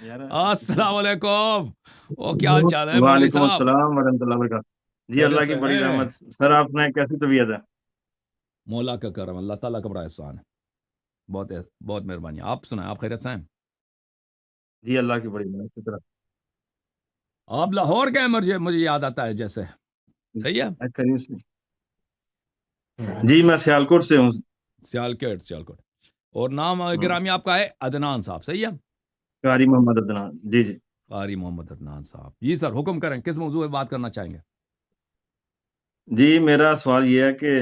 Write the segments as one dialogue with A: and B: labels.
A: یار
B: السلام علیکم. او کیا حال چال ہے مولوی
A: وعلیکم
B: صاحب؟
A: السلام ورحمۃ اللہ وبرکاتہ. جی اللہ
B: خیریت
A: کی
B: سے
A: بڑی
B: ہیں؟
A: رحمت. سر آپ نے کیسی طبیعت ہے؟
B: مولا کا کرم، اللہ تعالیٰ کا بڑا احسان ہے. بہت بہت مہربانی. آپ سنائیں، آپ خیریت سے ہیں؟
A: جی اللہ کی بڑی رحمت. شکر.
B: آپ لاہور گئے؟ مجھے یاد آتا ہے جیسے. صحیح ہے.
A: کریم سے. جی میں سیالکوٹ سے ہوں.
B: سیالکوٹ. اور نام گرامی آپ کا ہے عدنان صاحب، صحیح ہے؟
A: قاری محمد عدنان. جی جی.
B: قاری محمد عدنان صاحب. جی سر، حکم کریں، کس موضوع پہ بات کرنا چاہیں گے؟
A: جی میرا سوال یہ ہے کہ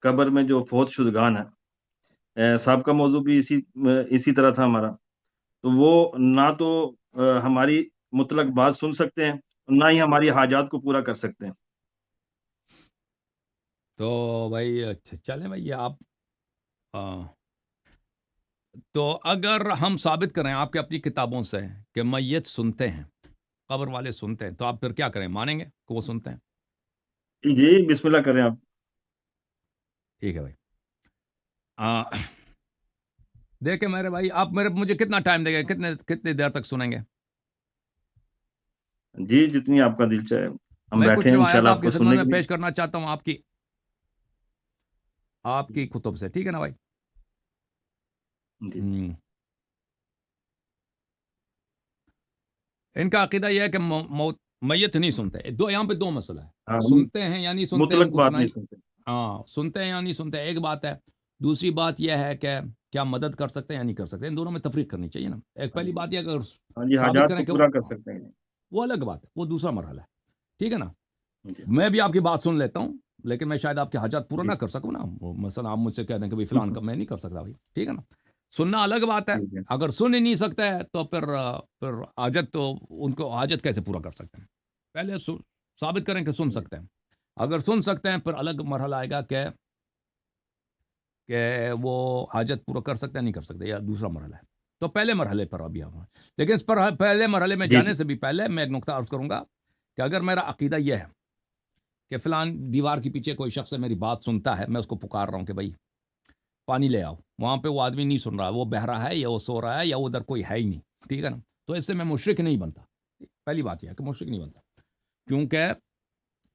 A: قبر میں جو فوت شدگان ہے، سابقہ موضوع بھی اسی طرح تھا ہمارا. تو وہ نہ تو ہماری مطلق بات سن سکتے ہیں، نہ ہی ہماری حاجات کو پورا کر سکتے ہیں.
B: تو بھائی اچھا چلیں بھائی آپ تو اگر ہم ثابت کریں آپ کے اپنی کتابوں سے کہ میت سنتے ہیں، قبر والے سنتے ہیں، تو آپ پھر کیا کریں؟ مانیں گے کہ وہ سنتے ہیں؟
A: جی بسم اللہ کریں آپ.
B: ٹھیک ہے بھائی. دیکھیں میرے بھائی، آپ مجھے کتنا ٹائم دیں گے؟ کتنی دیر تک سنیں گے؟
A: جی جتنی آپ کا دل چاہے. ہم
B: میں
A: بیٹھے
B: کچھ
A: ہیں
B: روایات
A: انشاءاللہ
B: آپ
A: آپ
B: کی
A: کو
B: خدمت
A: سننے
B: میں
A: کے لیے.
B: پیش کرنا چاہتا ہوں، آپ کی کتب سے. ٹھیک ہے نا بھائی؟
A: جی
B: ان کا عقیدہ یہ ہے کہ میت نہیں سنتے. یہاں پہ دو مسئلہ ہے،
A: ہاں
B: سنتے ہیں یا نہیں سنتے ہیں، ان
A: مطلق
B: کو
A: بات نہیں
B: سنائی.
A: سنتے.
B: ہاں، سنتے ہیں یا نہیں سنتے ایک بات ہے. دوسری بات یہ ہے کہ کیا مدد کر سکتے ہیں یا نہیں کر سکتے. ان دونوں میں تفریق کرنی چاہیے نا. ایک
A: ہاں
B: پہلی
A: جی
B: بات یہ اگر
A: ہاں جی،
B: ثابت
A: حاجات
B: کریں
A: کو
B: کہ
A: پورا کر سکتے ہیں.
B: وہ الگ بات ہے، وہ دوسرا مرحلہ ہے. ٹھیک ہے نا؟
A: جی
B: میں بھی آپ کی بات سن لیتا ہوں، لیکن میں شاید آپ کے حاجات پورا
A: جی
B: نہ کر سکوں نا. مثلا آپ مجھ سے کہہ دیں کہ فلان کا میں نہیں کر سکتا بھائی. ٹھیک ہے نا؟ سننا الگ بات ہے.
A: ٹھیک ہے.
B: اگر سن ہی نہیں سکتا ہے تو پھر حاجت، تو ان کو حاجت کیسے پورا کر سکتے ہیں؟ پہلے ثابت کریں کہ سن سکتے ہیں. اگر سن سکتے ہیں پھر الگ مرحلہ آئے گا کہ وہ حاجت پورا کر سکتے ہیں نہیں کر سکتے، یا دوسرا مرحلہ ہے. تو پہلے مرحلے پر ابھی ہم، لیکن اس پر پہلے مرحلے میں
A: جی
B: جانے سے بھی پہلے میں ایک نقطہ عرض کروں گا کہ اگر میرا عقیدہ یہ ہے کہ فلان دیوار کے پیچھے کوئی شخص ہے، میری بات سنتا ہے، میں اس کو پکار رہا ہوں کہ بھائی پانی لے آؤ، وہاں پہ وہ آدمی نہیں سن رہا، وہ بہہ رہا ہے یا وہ سو رہا ہے یا ادھر کوئی ہے ہی نہیں. ٹھیک ہے نا؟ تو اس سے میں مشرک نہیں بنتا. پہلی بات یہ ہے کہ مشرک نہیں بنتا، کیونکہ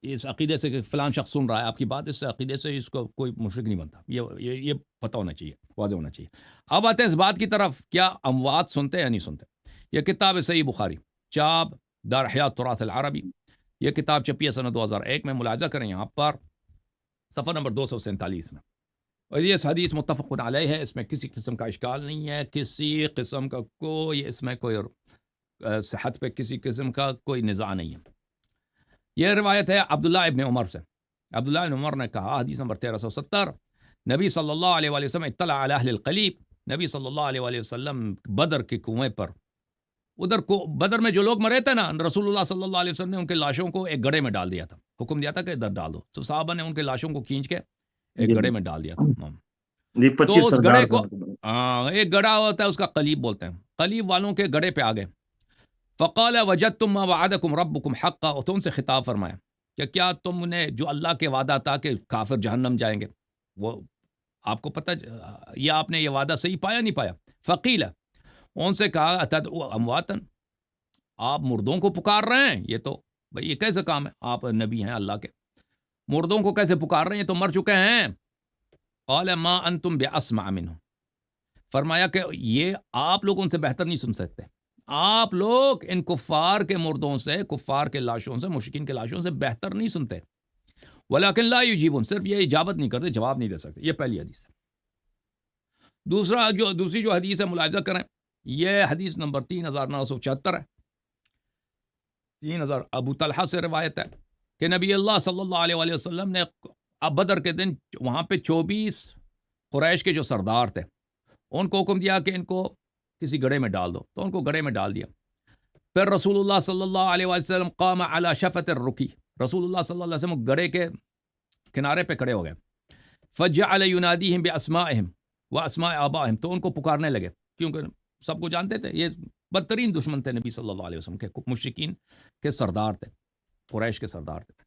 B: اس عقیدے سے کہ فلان شخص سن رہا ہے آپ کی بات، اس عقیدے سے اس کو کوئی مشرک نہیں بنتا. یہ پتہ ہونا چاہیے، واضح ہونا چاہیے. اب آتے ہیں اس بات کی طرف، کیا اموات سنتے یا نہیں سنتے. یہ کتاب ہے صحیح بخاری، چاپ دار حیات تراث العربی. یہ کتاب چھپی ہے سنہ 2001 میں. ملاحظہ کریں یہاں پر صفحہ نمبر 247 میں. اور یہ حدیث متفق علیہ ہے، اس میں کسی قسم کا اشکال نہیں ہے، کسی قسم کا کوئی اس میں کوئی صحت پہ کسی قسم کا کوئی نزاع نہیں ہے. یہ روایت ہے عبداللہ ابن عمر سے. عبداللہ ابن عمر نے کہا، حدیث نمبر 1370، نبی صلی اللہ علیہ وآلہ وسلم اطلع علی اہل القلیب. نبی صلی اللہ علیہ وآلہ وسلم بدر کے کنویں پر، ادھر کو بدر میں جو لوگ مرے تھے نا، رسول اللہ صلی اللہ علیہ وسلم نے ان کے لاشوں کو ایک گڑھے میں ڈال دیا تھا، حکم دیا تھا کہ ادھر ڈال دو. تو صحابہ نے ان کے لاشوں کو کھینچ کے ایک
A: جی
B: گڑھے میں ڈال دیا تھا.
A: جی
B: تو
A: 25
B: اس
A: سردار
B: گڑھے
A: تھے
B: کو
A: ان کے.
B: ایک گڑھا ہوتا ہے، اس کا قلیب بولتے ہیں. قلیب والوں کے گڑھے پہ آ گئے. فقال وجدتم ما وعدکم ربکم حقا. تو ان سے خطاب فرمایا کہ کیا تم نے جو اللہ کے وعدہ تھا کہ کافر جہنم جائیں گے، وہ آپ کو پتہ، یہ آپ نے یہ وعدہ صحیح پایا نہیں پایا؟ فقیل، ان سے کہا اتدعو امواتن، آپ مردوں کو پکار رہے ہیں؟ یہ تو بھئی یہ کیسے کام ہے؟ آپ نبی ہیں اللہ کے، مردوں کو کیسے پکار رہے ہیں؟ یہ تو مر چکے ہیں. قال ما انتم باسمع منہ. فرمایا کہ یہ آپ لوگ ان سے بہتر نہیں سن سکتے. آپ لوگ ان کفار کے مردوں سے، کفار کے لاشوں سے، مشرکین کے لاشوں سے بہتر نہیں سنتے. ولیکن لا یجیبون، صرف یہ اجابت نہیں کرتے، جواب نہیں دے سکتے. یہ پہلی حدیث ہے. دوسری جو حدیث ہے ملاحظہ کریں، یہ حدیث نمبر 3974 ہے. 3000 ابو طلحہ سے روایت ہے کہ نبی اللہ صلی اللہ علیہ وآلہ وسلم نے بدر کے دن وہاں پہ 24 قریش کے جو سردار تھے ان کو حکم دیا کہ ان کو کسی گڑھے میں ڈال دو. تو ان کو گڑھے میں ڈال دیا. پھر رسول اللہ صلی اللہ علیہ وسلم قام علی شفت الرکی. رسول اللہ صلی اللہ علیہ وسلم گڑھے کے کنارے پہ کھڑے ہو گئے. فجعل ینادیہم باسمائہم واسماء آبائہم. تو ان کو پکارنے لگے، کیونکہ سب کو جانتے تھے یہ بدترین دشمن تھے نبی صلی اللہ علیہ وسلم کے، مشرکین کے سردار تھے، قریش کے سردار تھے.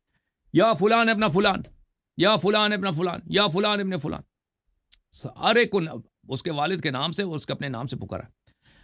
B: یا فلان ابن فلان، یا فلان ابن فلان، یا فلان ابن فلان. ہر ایک کو اس کے والد کے نام سے، اس کے اپنے نام سے پکارا.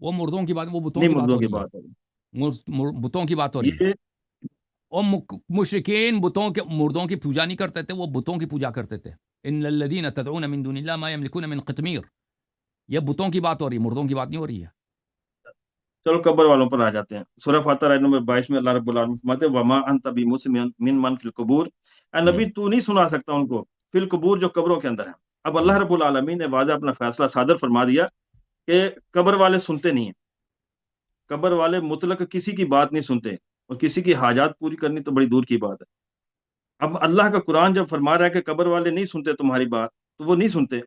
B: وہ مردوں کی بات، وہ بتوں
A: نہیں
B: کی بات
A: مردوں
B: ہو
A: کی
B: رہی ہے،
A: بات ہے
B: بتوں کی بات ہو رہی ہے.
A: یہ.
B: اور مشرکین بتوں کے مردوں کی پوجا نہیں کرتے تھے، وہ بتوں کی پوجا کرتے تھے. ان الذین تدعون من دون اللہ ما یملکون من قطمیر. یہ بتوں کی بات ہو رہی ہے، مردوں کی بات نہیں ہو رہی ہے.
A: چلو قبر والوں پر آ جاتے ہیں. سورہ فاتحہ آیت نمبر 22 میں اللہ رب العالمین فرماتے ہیں وما انت بمسمع من فی القبور. اے نبی تو نہیں سنا سکتا ان کو فی القبور جو قبروں کے اندر ہیں. اب اللہ رب العالمین نے واضح اپنا فیصلہ صادر فرما دیا کہ قبر والے سنتے نہیں ہیں. قبر والے مطلق کسی کی بات نہیں سنتے، اور کسی کی حاجات پوری کرنی تو بڑی دور کی بات ہے. اب اللہ کا قرآن جب فرما رہا ہے کہ قبر والے نہیں سنتے تمہاری بات، تو وہ نہیں سنتے.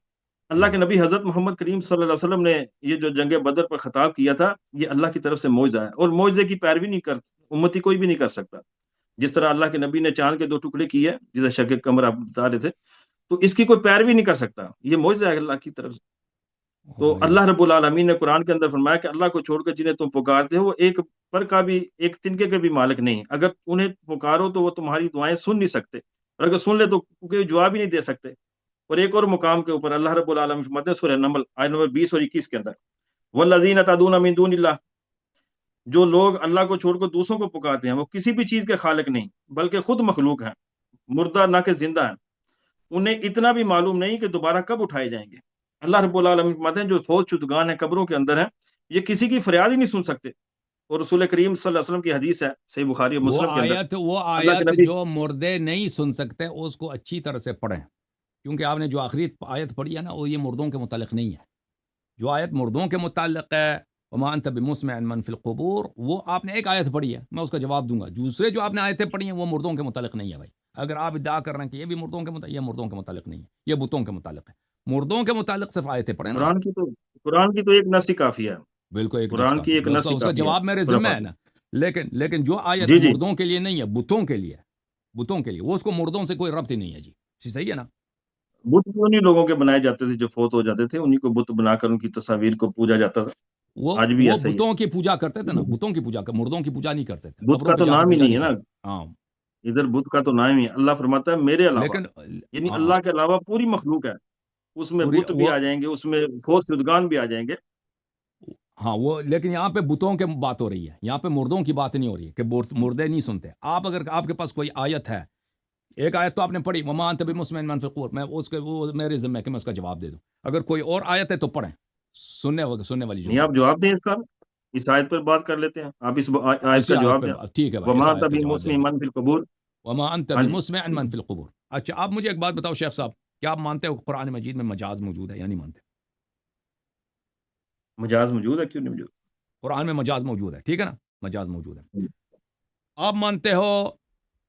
A: اللہ کے نبی حضرت محمد کریم صلی اللہ علیہ وسلم نے یہ جو جنگ بدر پر خطاب کیا تھا، یہ اللہ کی طرف سے معجزہ ہے، اور معجزے کی پیروی نہیں کر امتی کوئی بھی نہیں کر سکتا. جس طرح اللہ کے نبی نے چاند کے 2 ٹکڑے کیے جسے شق قمر آپ بتا رہے تھے، تو اس کی کوئی پیروی نہیں کر سکتا. یہ معجزہ ہے اللہ کی طرف سے. تو اللہ رب العالمین نے قرآن کے اندر فرمایا کہ اللہ کو چھوڑ کر جنہیں تم پکارتے ہو وہ ایک پر کا بھی، ایک تنکے کے بھی مالک نہیں. اگر انہیں پکارو تو وہ تمہاری دعائیں سن نہیں سکتے، اور اگر سن لے تو کوئی جواب ہی نہیں دے سکتے. اور ایک اور مقام کے اوپر اللہ رب العالمین فرماتے ہیں سورہ نمل آیت نمبر 20 اور 21 کے اندر والذین تدعون من دون اللہ. جو لوگ اللہ کو چھوڑ کر دوسروں کو پکارتے ہیں وہ کسی بھی چیز کے خالق نہیں بلکہ خود مخلوق ہیں، مردہ نہ کہ زندہ ہیں. انہیں اتنا بھی معلوم نہیں کہ دوبارہ کب اٹھائے جائیں گے. اللہ رب العالمین فرماتے ہیں جو فوت شدگان ہیں قبروں کے اندر ہیں، یہ کسی کی فریاد ہی نہیں سن سکتے. اور رسول کریم صلی اللہ علیہ وسلم کی حدیث ہے صحیح بخاری اور مسلم کے اندر،
B: وہ
A: اللہ کے
B: آیت
A: نبی.
B: جو مردے نہیں سن سکتے اس کو اچھی طرح سے پڑھیں، کیونکہ آپ نے جو آخری آیت پڑھی ہے نا، وہ یہ مردوں کے متعلق نہیں ہے. جو آیت مردوں کے متعلق ہے وما انت بمسمع من فی القبور، وہ آپ نے ایک آیت پڑھی ہے، میں اس کا جواب دوں گا. دوسرے جو آپ نے آیتیں پڑھی ہیں وہ مردوں کے متعلق نہیں ہے بھائی. اگر آپ ادعا کر رہے ہیں کہ یہ بھی مردوں کے متعلق، یہ مردوں کے متعلق نہیں ہے، یہ بتوں کے متعلق ہے. مردوں کے متعلق صرف آیتیں پڑھیں نا.
A: قرآن کی تو ایک نص ہی کافی ہے.
B: بالکل ایک نص
A: قرآن کی
B: کافی
A: ایک
B: ہے،
A: نص ہی
B: اس کا
A: کافی ہے
B: جواب میرے
A: سورہ
B: ذمہ ہے
A: فاتحہ.
B: نا. لیکن جو آیت
A: جی جی.
B: مردوں کے لیے نہیں ہے، بتوں کے لیے، بتوں کے لیے، وہ اس کو مردوں سے کوئی ربط ہی نہیں ہے. جی صحیح ہے نا.
A: بت بھی انہی لوگوں کے بنائے جاتے تھے جو فوت ہو جاتے تھے، انہی کو بت بنا کر ان کی تصاویر کو پوجا جاتا تھا. آج بھی
B: وہ
A: ایسا ہی
B: بتوں کی پوجا کرتے تھے نا،
A: ہے.
B: بتوں کی پوجا، مردوں کی پوجا نہیں کرتے تھے،
A: بت
B: قبروں
A: کا
B: پہ
A: تو
B: جا کے
A: نام ہی
B: پوجا
A: نہیں
B: نہیں
A: ہے نا.
B: کرتے. ہاں
A: ادھر بت کا تو نام ہی ہے. اللہ فرماتا ہے میرے علاوہ،
B: لیکن
A: یعنی
B: ہاں
A: اللہ کے علاوہ پوری مخلوق ہے، اس میں
B: پوری
A: بت بھی
B: وہ
A: آ جائیں گے، اس میں فوت شدگان بھی آ جائیں گے.
B: ہاں وہ، لیکن یہاں پہ بتوں کی بات ہو رہی ہے، یہاں پہ مردوں کی بات نہیں ہو رہی ہے کہ مردے نہیں سنتے. اگر آپ کے پاس کوئی آیت ہے، ایک آیت تو آپ نے پڑھی وما انت بمسمع من فی القبور، میں اس کے وہ میرے ذمہ ہے کہ میں اس کا جواب دے دوں. اگر کوئی اور آیت ہے تو پڑھیں، سننے والی جو
A: نہیں
B: ہے.
A: آپ جواب دیں اس کا، اس آیت پر بات کر لیتے ہیں. آپ اس آیت
B: اسی
A: کا
B: آیت
A: جواب
B: پہ
A: دیں.
B: ٹھیک ہے بھائی، اس
A: وما
B: آیت کا
A: تبی
B: جواب دے
A: مسلم
B: دیں.
A: من فی القبور.
B: وما انت
A: ہاں جی.
B: بمسمع من فی القبور. اچھا آپ مجھے ایک بات بتاؤ شیخ صاحب، کیا آپ مانتے ہو قرآن مجید میں مجاز موجود ہے یا نہیں مانتے؟
A: مجاز موجود ہے، کیوں نہیں موجود؟
B: قرآن میں مجاز موجود ہے، ٹھیک ہے نا، مجاز موجود ہے. آپ مانتے ہو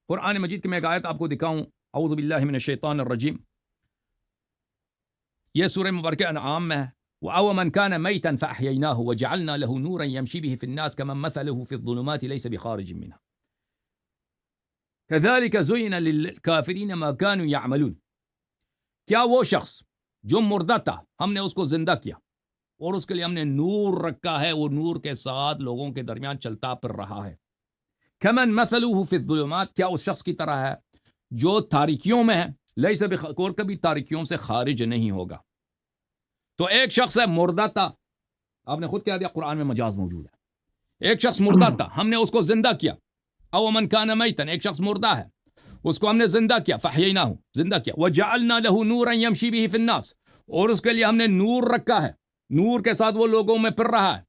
B: قرآن مجید کی میں ایک آیت آپ کو دکھاؤں، اعوذ باللہ من الشیطان الرجیم، یہ سورہ مبارکہ انعام میں ہے. وَأَوَ مَنْ كَانَ مَيْتًا فَأَحْيَيْنَاهُ وَجَعَلْنَا لَهُ نُورًا يَمْشِي بِهِ فِي النَّاسِ كَمَنْ مَثَلُهُ فِي الظُّلُمَاتِ لَيْسَ بِخَارِجٍ مِنْهَا كَذَلِكَ زُيِّنَ لِلْكَافِرِينَ مَا كَانُوا يَعْمَلُونَ. کیا وہ شخص جو مردہ تھا ہم نے اس کو زندہ کیا اور اس کے لیے ہم نے نور رکھا ہے، وہ نور کے ساتھ لوگوں کے درمیان چلتا پھر رہا ہے. كَمَنْ مَثَلُهُ فِي الظُّلُمَاتِ، کیا اس شخص کی طرح ہے جو تاریکیوں میں ہے، لَيْسَ بِخَارِجٍ، کبھی تاریکیوں سے خارج نہیں ہوگا. تو ایک شخص ہے مردہ تھا، آپ نے خود کہہ دیا قرآن میں مجاز موجود ہے. ایک شخص مردہ تھا ہم نے اس کو زندہ کیا. او من کان میتا، ایک شخص مردہ ہے اس کو ہم نے زندہ کیا، فحییناہ، زندہ کیا. وجعلنا له نورا یمشی به فی الناس، اور اس کے لیے ہم نے نور رکھا ہے، نور کے ساتھ وہ لوگوں میں پھر رہا ہے.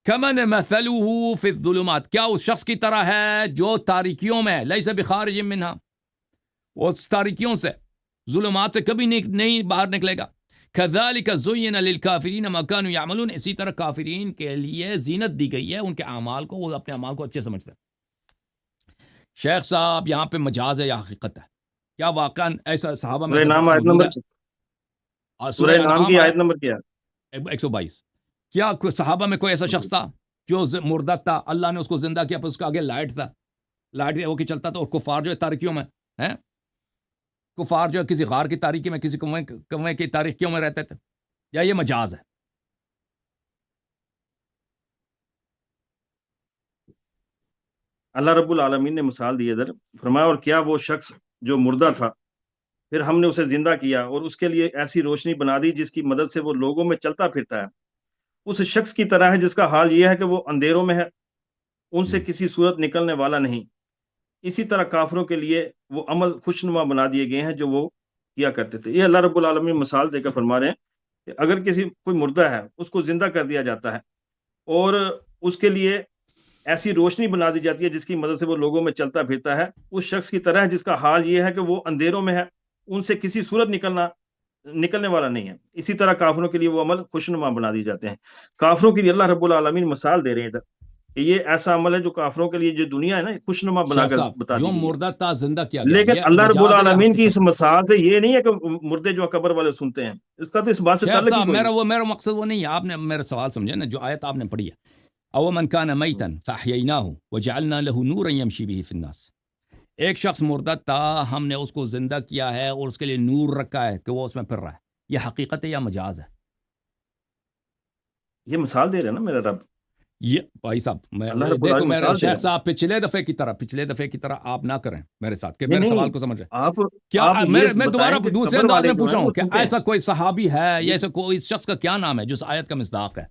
B: کمن مثلہ فی الظلمات، کیا اس شخص کی طرح ہے جو تاریکیوں میں ہے، لیس بخارج منہا، اس تاریکیوں سے، ظلمات سے کبھی نہیں باہر نکلے گا. کذالک زین للکافرین ما کانوا یعملون، اسی طرح کافرین کے لیے زینت دی گئی ہے ان کے اعمال کو، وہ اپنے اعمال کو اچھے سمجھتے ہیں. شیخ صاحب یہاں پہ مجاز ہے یا حقیقت ہے؟ کیا واقعا ایسا صحابہ میں
A: سورہ
B: ایسا
A: نام
B: شخص
A: آیت
B: موجود
A: نمبر،
B: ہے؟
A: سورہ نام کی آیت نمبر کیا ہے؟
B: 122. کیا صحابہ میں کوئی ایسا شخص تھا جو مردہ تھا، اللہ نے اس کو زندہ کیا، پھر اس کے آگے لائٹ تھا، لائٹ ہو کے چلتا تھا، اور کفار جو ہے تاریکیوں میں ہیں، کفار جو ہے کسی غار کی تاریکی میں، کسی کنویں کی تاریکیوں میں رہتے تھے، یا یہ مجاز ہے؟
A: اللہ رب العالمین نے مثال دی ادھر، فرمایا اور کیا وہ شخص جو مردہ تھا پھر ہم نے اسے زندہ کیا اور اس کے لیے ایسی روشنی بنا دی جس کی مدد سے وہ لوگوں میں چلتا پھرتا ہے. اس شخص کی طرح ہے جس کا حال یہ ہے کہ وہ اندھیروں میں ہے، ان سے
B: ہم،
A: کسی صورت نکلنے والا نہیں۔ اسی طرح کافروں کے لیے وہ عمل خوشنما بنا دیے گئے ہیں جو وہ کیا کرتے تھے۔ یہ اللہ رب العالمین مثال دے کر فرما رہے ہیں کہ اگر کوئی مردہ ہے اس کو زندہ کر دیا جاتا ہے اور اس کے لیے ایسی روشنی بنا دی جاتی ہے جس کی مدد سے وہ لوگوں میں چلتا پھرتا ہے، اس شخص کی طرح ہے جس کا حال یہ ہے کہ وہ اندھیروں میں ہے، ان سے کسی صورت نکلنے والا نہیں ہے۔ اسی طرح کافروں کے لیے وہ عمل خوشنما بنا دی جاتے ہیں۔ کافروں کے لیے اللہ رب العالمین مثال دے رہے ہیں ادھر کہ یہ ایسا عمل ہے جو کافروں کے لیے جو دنیا ہے نا خوشنما بنا
B: شیخ
A: کر
B: صاحب
A: بتا
B: جو
A: دی گئی ہے۔
B: مردہ تھا زندہ کیا گیا،
A: لیکن
B: یہ
A: اللہ رب
B: مجاز ہے یا
A: العالمین کی اس
B: حقیقت؟
A: مثال سے یہ نہیں ہے کہ مردے جو قبر والے سنتے ہیں، اس کا تو اس بات سے
B: شیخ
A: تعلق ہی
B: صاحب
A: کوئی نہیں۔
B: میرا مقصد وہ نہیں ہے، آپ نے میرا سوال سمجھے نا، جو آیت آپ نے پڑھی ہے، او من کان میتا فاحییناہ وجعلنا له نورا یمشی به فی الناس، ایک شخص مردہ تھا، ہم نے اس کو زندہ کیا ہے اور اس کے لیے نور رکھا ہے کہ وہ اس میں پھر رہا ہے، یہ حقیقت ہے یا مجاز ہے؟
A: یہ مثال دے رہے ہیں نا میرا رب،
B: یہ بھائی صاحب
A: اللہ رب
B: دیکھو
A: العالمین
B: میرے
A: مثال دے رہے
B: شیخ
A: ہیں۔
B: صاحب پچھلے دفعے کی طرح آپ نہ کریں میرے ساتھ کہ
A: نہیں
B: میرے سوال
A: نہیں،
B: کو سمجھ رہے
A: آپ
B: کیا
A: آپ یہ
B: میں دوبارہ
A: بتائیں کہ
B: دوسرے
A: قبر
B: انداز
A: والے
B: میں
A: جو
B: پوچھ
A: ہیں
B: رہا
A: وہ
B: ہوں کہ
A: سنتے ہیں۔
B: ایسا کوئی صحابی ہے یا
A: جی،
B: ایسا کوئی شخص کا کیا نام ہے جو اس آیت کا مصداق ہے،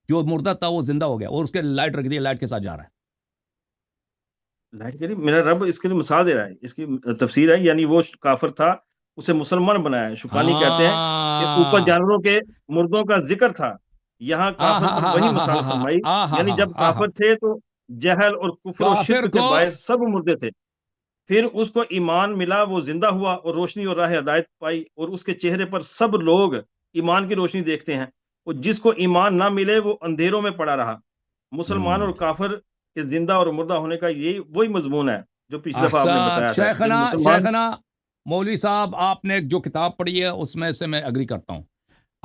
B: جو مردہ تھا وہ زندہ ہو گیا اور اس کے لائٹ رکھ دی، لائٹ کے ساتھ جا رہا ہے؟
A: لائٹ کری میرا رب اس کے لیے مثال دے رہا ہے، اس کی تفسیر ہے، یعنی وہ کافر تھا اسے مسلمان بنایا ہے۔ شکانی کہتے ہیں کہ اوپر
B: ہاں
A: جانوروں کے مردوں کا ذکر تھا، یہاں کافر پر وہی مثال فرمائی، یعنی جب کافر تھے تو جہل اور کفر و
B: کافر
A: شرک کے
B: کو
A: باعث سب مردے تھے، پھر اس کو ایمان ملا، وہ زندہ ہوا اور روشنی اور راہ ہدایت پائی، اور اس کے چہرے پر سب لوگ ایمان کی روشنی دیکھتے ہیں، اور جس کو ایمان نہ ملے وہ اندھیروں میں پڑا رہا۔ مسلمان اور کافر کے زندہ اور مردہ ہونے کا یہی وہی مضمون ہے جو پچھلی دفعہ آپ نے
B: احسن
A: بتایا تھا کہ مسلمان۔
B: شیخنا مولوی صاحب، آپ نے جو کتاب پڑھی ہے اس میں سے میں اگری کرتا ہوں،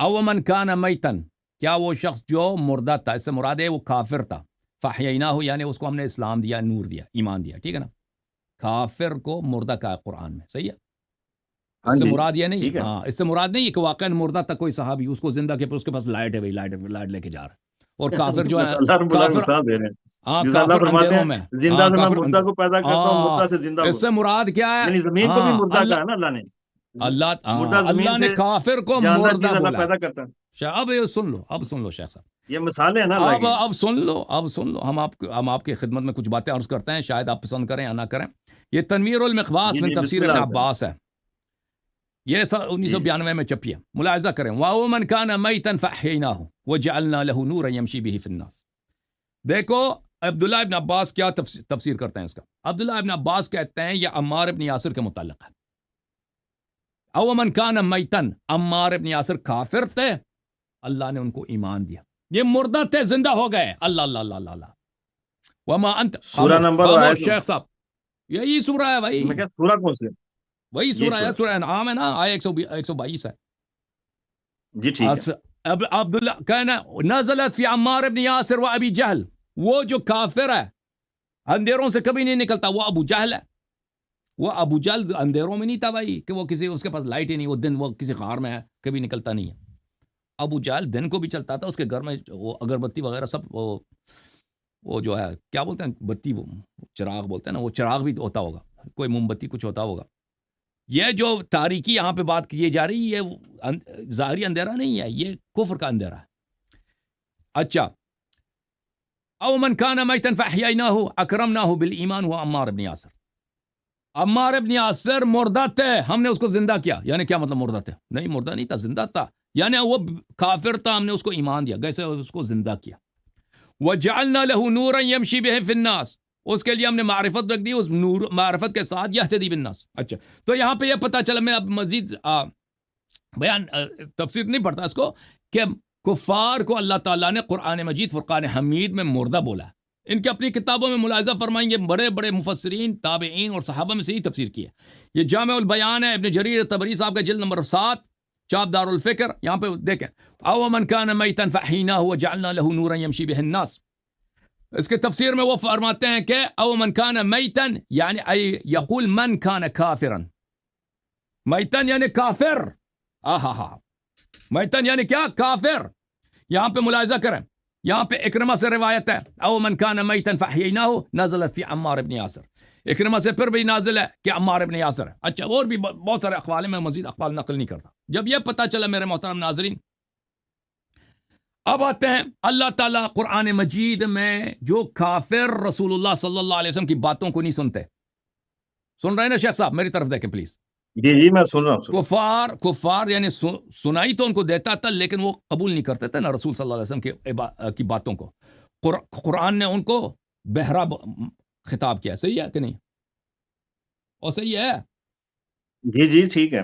B: او من کان میتن، کیا وہ شخص جو مردہ تھا، اس سے مراد ہے وہ کافر تھا، فاحییناہ یعنی اس کو ہم نے اسلام دیا، نور دیا، ایمان دیا، ٹھیک ہے نا؟ کافر کو مردہ کہا ہے قرآن میں، صحیح ہے؟
A: ہاں
B: اس سے
A: جی،
B: مراد یہ نہیں
A: ٹھیک
B: ہے،
A: ہے،
B: ہاں اس سے مراد نہیں ہے کہ واقعا مردہ تھا کوئی صحابی، اس کو زندہ کے پر اس کے پاس لائٹ ہے، بھائی لائٹ لے کے جا رہا ہے، اور کافر جو ہے،
A: بس اللہ رب العالمین
B: کافر،
A: مثال دے رہے ہیں،
B: ہاں
A: جیسے اللہ
B: کافر
A: فرماتے
B: اندھیروں
A: ہیں
B: میں،
A: زندہ
B: ہاں
A: سے میں
B: کافر
A: مردہ کو پیدا کرتا ہوں،
B: ہاں،
A: مردہ سے زندہ
B: اس
A: کو،
B: سے مراد کیا ہے؟
A: یعنی زمین کو بھی
B: ہاں
A: مردہ کہا ہے نا اللہ نے، مردہ زمین
B: اللہ نے
A: سے
B: کافر کو
A: جاندار
B: مردہ
A: چیز اللہ
B: بولا
A: پیدا کرتا ہے۔
B: ہے۔ اب یہ سن لو، اب سن لو شیخ صاحب،
A: یہ مثالیں ہیں نا اللہ کی۔
B: اب سن لو، ہم آپ کی خدمت میں کچھ باتیں عرض کرتے ہیں، شاید آپ پسند کریں یا نہ کریں۔ یہ تنویر المقباس
A: جی
B: من
A: جی، بسم
B: تفسیر ابن
A: اللہ کریں۔
B: عباس ہے، یہ 1992 میں چھپی ہے، ملاحظہ کریں، وَمَنْ كَانَ مَيْتًا فَأَحْيَيْنَاهُ وَجَعَلْنَا لَهُ نُورًا يَمْشِي بِهِ فِي النَّاسِ۔ دیکھو عبداللہ ابن عباس کیا تفسیر کرتے ہیں اس کا۔ عبداللہ ابن عباس کہتے ہیں یہ عمار ابن یاسر کے متعلق ہے۔ او من کان میتن، عمار ابن یاسر کافر تھے، اللہ نے ان کو ایمان دیا، یہ مردہ تھے، زندہ ہو گئے، اللہ اللہ اللہ اللہ اللہ۔ وما انت،
A: سورہ نمبر اور
B: خاموش
A: آیت،
B: شیخ صاحب، یہی سورہ ہے بھائی،
A: میں کہتا سورہ کون سی ہے؟
B: وہی
A: یہ
B: سورہ ہے، سورہ انعام ہے نا، آیہ 122 ہے۔
A: جی ٹھیک ہے۔
B: اب عبداللہ کہنا نزلت فی عمار ابن یاسر و ابی جہل، وہ جو کافر ہے اندھیروں سے کبھی نہیں نکلتا، وہ ابو جہل ہے۔ وہ ابو جہل اندھیروں میں نہیں تھا بھائی، کہ وہ اس کے پاس لائٹ ہی نہیں، وہ دن وہ کسی غار میں ہے، کبھی نکلتا نہیں ہے۔ ابو جہل دن کو بھی چلتا تھا، اس کے گھر میں وہ اگربتی وغیرہ سب وہ جو ہے کیا بولتے ہیں، بتی، وہ چراغ بولتے ہیں نا، وہ چراغ بھی ہوتا ہوگا، کوئی موم بتی کچھ ہوتا ہوگا۔ یہ جو تاریکی یہاں پہ بات کی جا رہی ہے، یہ ظاہری اندھیرا نہیں ہے، یہ کفر کا اندھیرا ہے۔ اچھا، او من کان میتا فاحییناہ اکرمناہ بالایمان ہوا عمار ابن یاسر، عمار ابن یاسر مردہ تھے، ہم نے اس کو زندہ کیا، یعنی کیا مطلب مردہ تھے؟ نہیں مردہ نہیں تھا، زندہ تھا، یعنی وہ کافر تھا، ہم نے اس کو ایمان دیا، کیسے اس کو زندہ کیا۔ وجعلنا له نورا يمشي به في الناس، اس کے لیے ہم نے معرفت رکھ دی، اس نور معرفت کے ساتھ یہتدی بالناس۔ اچھا، تو یہاں پہ یہ پتہ چلا، میں اب مزید بیان تفسیر نہیں پڑھتا اس کو، کہ کفار کو اللہ تعالیٰ نے قرآن مجید فرقان حمید میں مردہ بولا ہے۔ ان کی اپنی کتابوں میں ملاحظہ فرمائیں گے، بڑے بڑے مفسرین، تابعین اور صحابہ میں سے ہی تفسیر کی ہے۔ یہ جامع البیان ہے، ابن جریر طبری صاحب کا جلد نمبر 7، چاپ دار الفکر، یہاں پہ دیکھیں، او من کان میتا فاحیناہ وجعلنا له نورا یمشی بہ الناس، اس کے تفسیر میں وہ فرماتے ہیں کہ او من کان میتا یعنی ای یقول من کان کافرا، میتا یعنی کافر، میتا یعنی کیا؟ کافر۔ یہاں پہ ملاحظہ کریں، یہاں پہ اکرمہ سے روایت ہے، او من کان میتا فاحییناہ نزلت فی عمار ابن یاسر، اکرمہ سے پھر بھی نازل ہے کہ عمار ابن یاسر ہے۔ اچھا، اور بھی بہت سارے اقوال ہیں، میں مزید اقوال نقل نہیں کرتا۔ جب یہ پتہ چلا میرے محترم ناظرین، اب آتے ہیں اللہ تعالیٰ قرآن مجید میں جو کافر رسول اللہ صلی اللہ علیہ وسلم کی باتوں کو نہیں سنتے. سن رہے ہیں نا شیخ صاحب؟ میری طرف دیکھیں پلیز.
A: جی میں سن رہا ہوں.
B: کفار یعنی سنائی تو ان کو دیتا تھا لیکن وہ قبول نہیں کرتے تھے نا رسول صلی اللہ علیہ وسلم کی باتوں کو. قرآن نے ان کو بہرا خطاب کیا. صحیح ہے کہ نہیں؟ اور صحیح ہے.
A: جی ٹھیک ہے.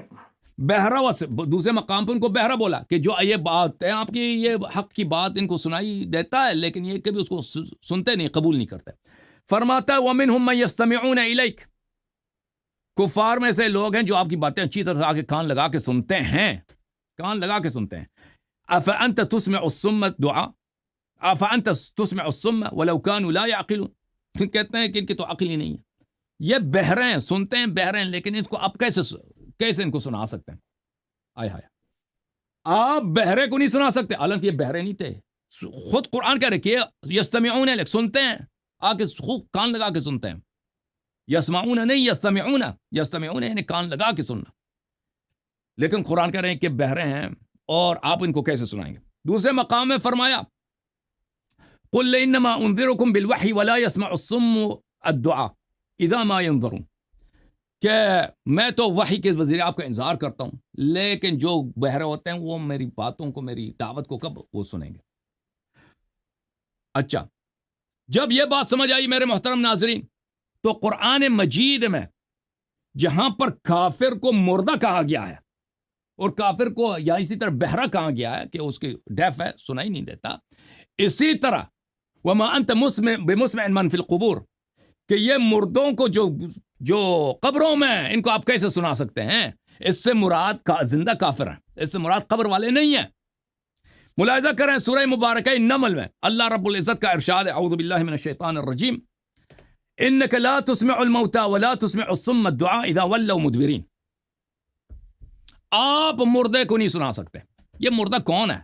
B: بہرا. دوسرے مقام پہ ان کو بہرا بولا کہ جو یہ بات ہے آپ کی، یہ حق کی بات ان کو سنائی دیتا ہے لیکن یہ کبھی اس کو سنتے نہیں، قبول نہیں کرتے. فرماتا ہے وَمِنْهُمْ مَن يَسْتَمِعُونَ إِلَيْكَ، کفار میں سے لوگ ہیں جو آپ کی باتیں اچھی طرح سے آگے کان لگا کے سنتے ہیں، کان لگا کے سنتے ہیں. أَفَأَنْتَ تُسْمِعُ الصُّمَّ الدُّعَاءَ أَفَأَنْتَ تُسْمِعُ الصُّمَّ وَلَوْ كَانُوا لَا يَعْقِلُونَ. تو کہتے ہیں کہ ان کی تو عقل ہی نہیں ہے، یہ بہرے ہیں، سنتے ہیں بہرے ہیں، لیکن ان کو اب کیسے ان کو سنا سکتے ہیں؟ آئے ہائے، آپ بہرے کو نہیں سنا سکتے، حالانکہ یہ بہرے نہیں تھے. خود قرآن کہہ رہے کہ یستمعون، سنتے ہیں، آگے خوب کان لگا کے سنتے ہیں. یسمعون نہیں، یستمعون. یستمعون یعنی کان لگا کے سننا، لیکن قرآن کہہ رہے ہیں کہ بہرے ہیں اور آپ ان کو کیسے سنائیں گے. دوسرے مقام میں فرمایا قل انما انذرکم بالوحی ولا يسمع الصم الدعاء اذا ما ينظرون، کہ میں تو وحی کے ذریعے آپ کا انذار کرتا ہوں لیکن جو بہرے ہوتے ہیں وہ میری باتوں کو، میری دعوت کو کب وہ سنیں گے. اچھا، جب یہ بات سمجھ آئی میرے محترم ناظرین، تو قرآن مجید میں جہاں پر کافر کو مردہ کہا گیا ہے اور کافر کو یا اسی طرح بہرا کہا گیا ہے کہ اس کی ڈیف ہے، سنائی نہیں دیتا، اسی طرح وما انت بمسمع من فی القبور، کہ یہ مردوں کو جو قبروں میں، ان کو آپ کیسے سنا سکتے ہیں؟ اس سے مراد زندہ کافر ہیں، اس سے مراد قبر والے نہیں ہیں. ملاحظہ کریں سورہ مبارکہ نمل میں اللہ رب العزت کا ارشاد ہے، اعوذ باللہ من الشیطان الرجیم، انک لا تسمع الموتى ولا تسمع الصم الدعاء اذا ولوا مدبرین. آپ مردے کو نہیں سنا سکتے. یہ مردہ کون ہے؟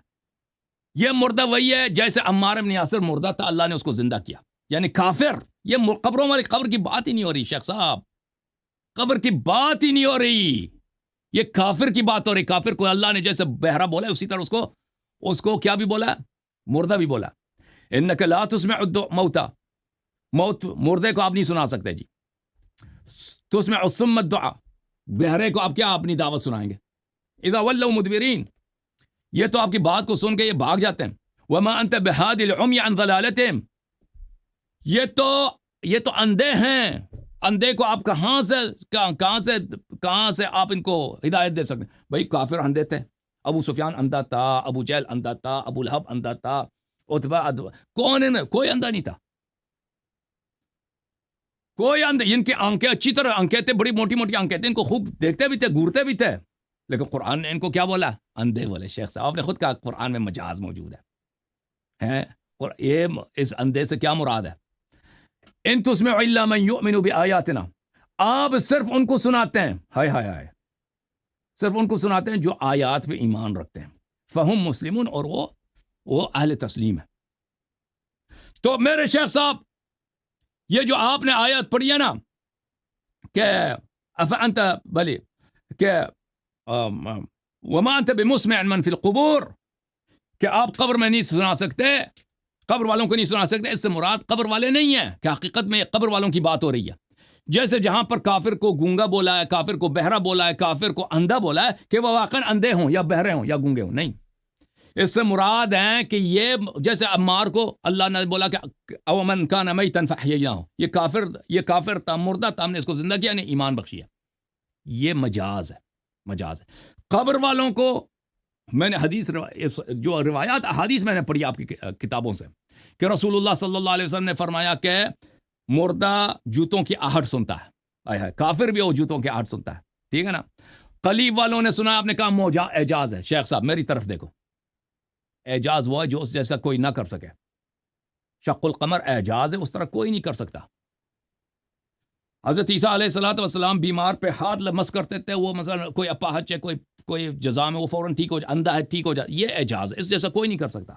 B: یہ مردہ وہی ہے جیسے عمار بن یاسر مردہ تھا، اللہ نے اس کو زندہ کیا، یعنی کافر. یہ قبروں والی قبر کی بات ہی نہیں ہو رہی شیخ صاحب، قبر کی بات ہی نہیں ہو رہی، یہ کافر کی بات ہو رہی. کافر کو اللہ نے جیسے بہرا بولا اسی طرح اس کو کیا بھی بولا؟ مردہ بھی بولا. انک لا تسمع الموتى، مردے کو آپ نہیں سنا سکتے جی. تسمع الصم الدعاء، بہرے کو آپ کیا اپنی دعوت سنائیں گے؟ اذا ولوا مدبرین، یہ تو آپ کی بات کو سن کے یہ بھاگ جاتے ہیں. وما انت بهادي العمي عن ضلالتهم، یہ تو اندھے ہیں، اندھے کو آپ کہاں سے آپ ان کو ہدایت دے سکتے ہیں؟ بھائی کافر اندھے تھے، ابو سفیان اندھا تھا، ابو جہل اندھا تھا، ابو لہب اندھا تھا، عتبہ کون ہے؟ کوئی اندھا نہیں تھا، کوئی اندھا. ان کی آنکھیں اچھی طرح آنکھیں تھے، بڑی موٹی موٹی آنکھیں تھے، ان کو خوب دیکھتے بھی تھے، گورتے بھی تھے، لیکن قرآن نے ان کو کیا بولا؟ اندھے بولے. شیخ صاحب آپ نے خود کہا قرآن میں مجاز موجود ہے. یہ اس اندھے سے کیا مراد ہے؟ ان تسمع الا من یؤمن بآیاتنا، آپ صرف ان کو سناتے ہیں، ہائے ہائے ہائے، صرف ان کو سناتے ہیں جو آیات پہ ایمان رکھتے ہیں. فہم مسلمون، اور وہ اہل تسلیم ہے. تو میرے شیخ صاحب یہ جو آپ نے آیت پڑھی ہے نا کہ افانت بلی کہ وما انت بمسمع من فی القبور، کہ آپ قبر میں نہیں سنا سکتے، قبر والوں کو نہیں سنا سکتے، اس سے مراد قبر والے نہیں ہیں، کہ حقیقت میں قبر والوں کی بات ہو رہی ہے. جیسے جہاں پر کافر کو گونگا بولا ہے، کافر کو بہرا بولا ہے، کافر کو اندھا بولا ہے، کہ وہ واقعا اندھے ہوں یا بہرے ہوں یا گونگے ہوں، نہیں. اس سے مراد ہیں کہ یہ جیسے عمار کو اللہ نے بولا کہ او من کان میتا فاحییناہ، یہ کافر تھا، مردہ تھا، ہم نے اس کو زندہ کیا، یعنی ایمان بخشیا. یہ مجاز ہے. قبر والوں کو میں نے جو روایات احادیث میں نے پڑھی آپ کی کتابوں سے، کہ رسول اللہ صلی اللہ علیہ وسلم نے فرمایا کہ مردہ جوتوں کی آہٹ سنتا ہے، کافر بھی وہ جوتوں کی آہٹ سنتا ہے، ٹھیک ہے نا. قلیب والوں نے سنا، آپ نے کہا اعجاز ہے. شیخ صاحب میری طرف دیکھو، اعجاز وہ ہے جو اس جیسا کوئی نہ کر سکے. شق القمر اعجاز ہے، اس طرح کوئی نہیں کر سکتا. حضرت عیسیٰ علیہ الصلوۃ والسلام بیمار پہ ہاتھ لمس کرتے تھے، وہ مثلا کوئی اپاہج ہے، کوئی جزا میں وہ فوراً ٹھیک ہو جائے، اندھا ہے ٹھیک ہو جائے. یہ اعجاز ہے، اس جیسا کوئی نہیں کر سکتا.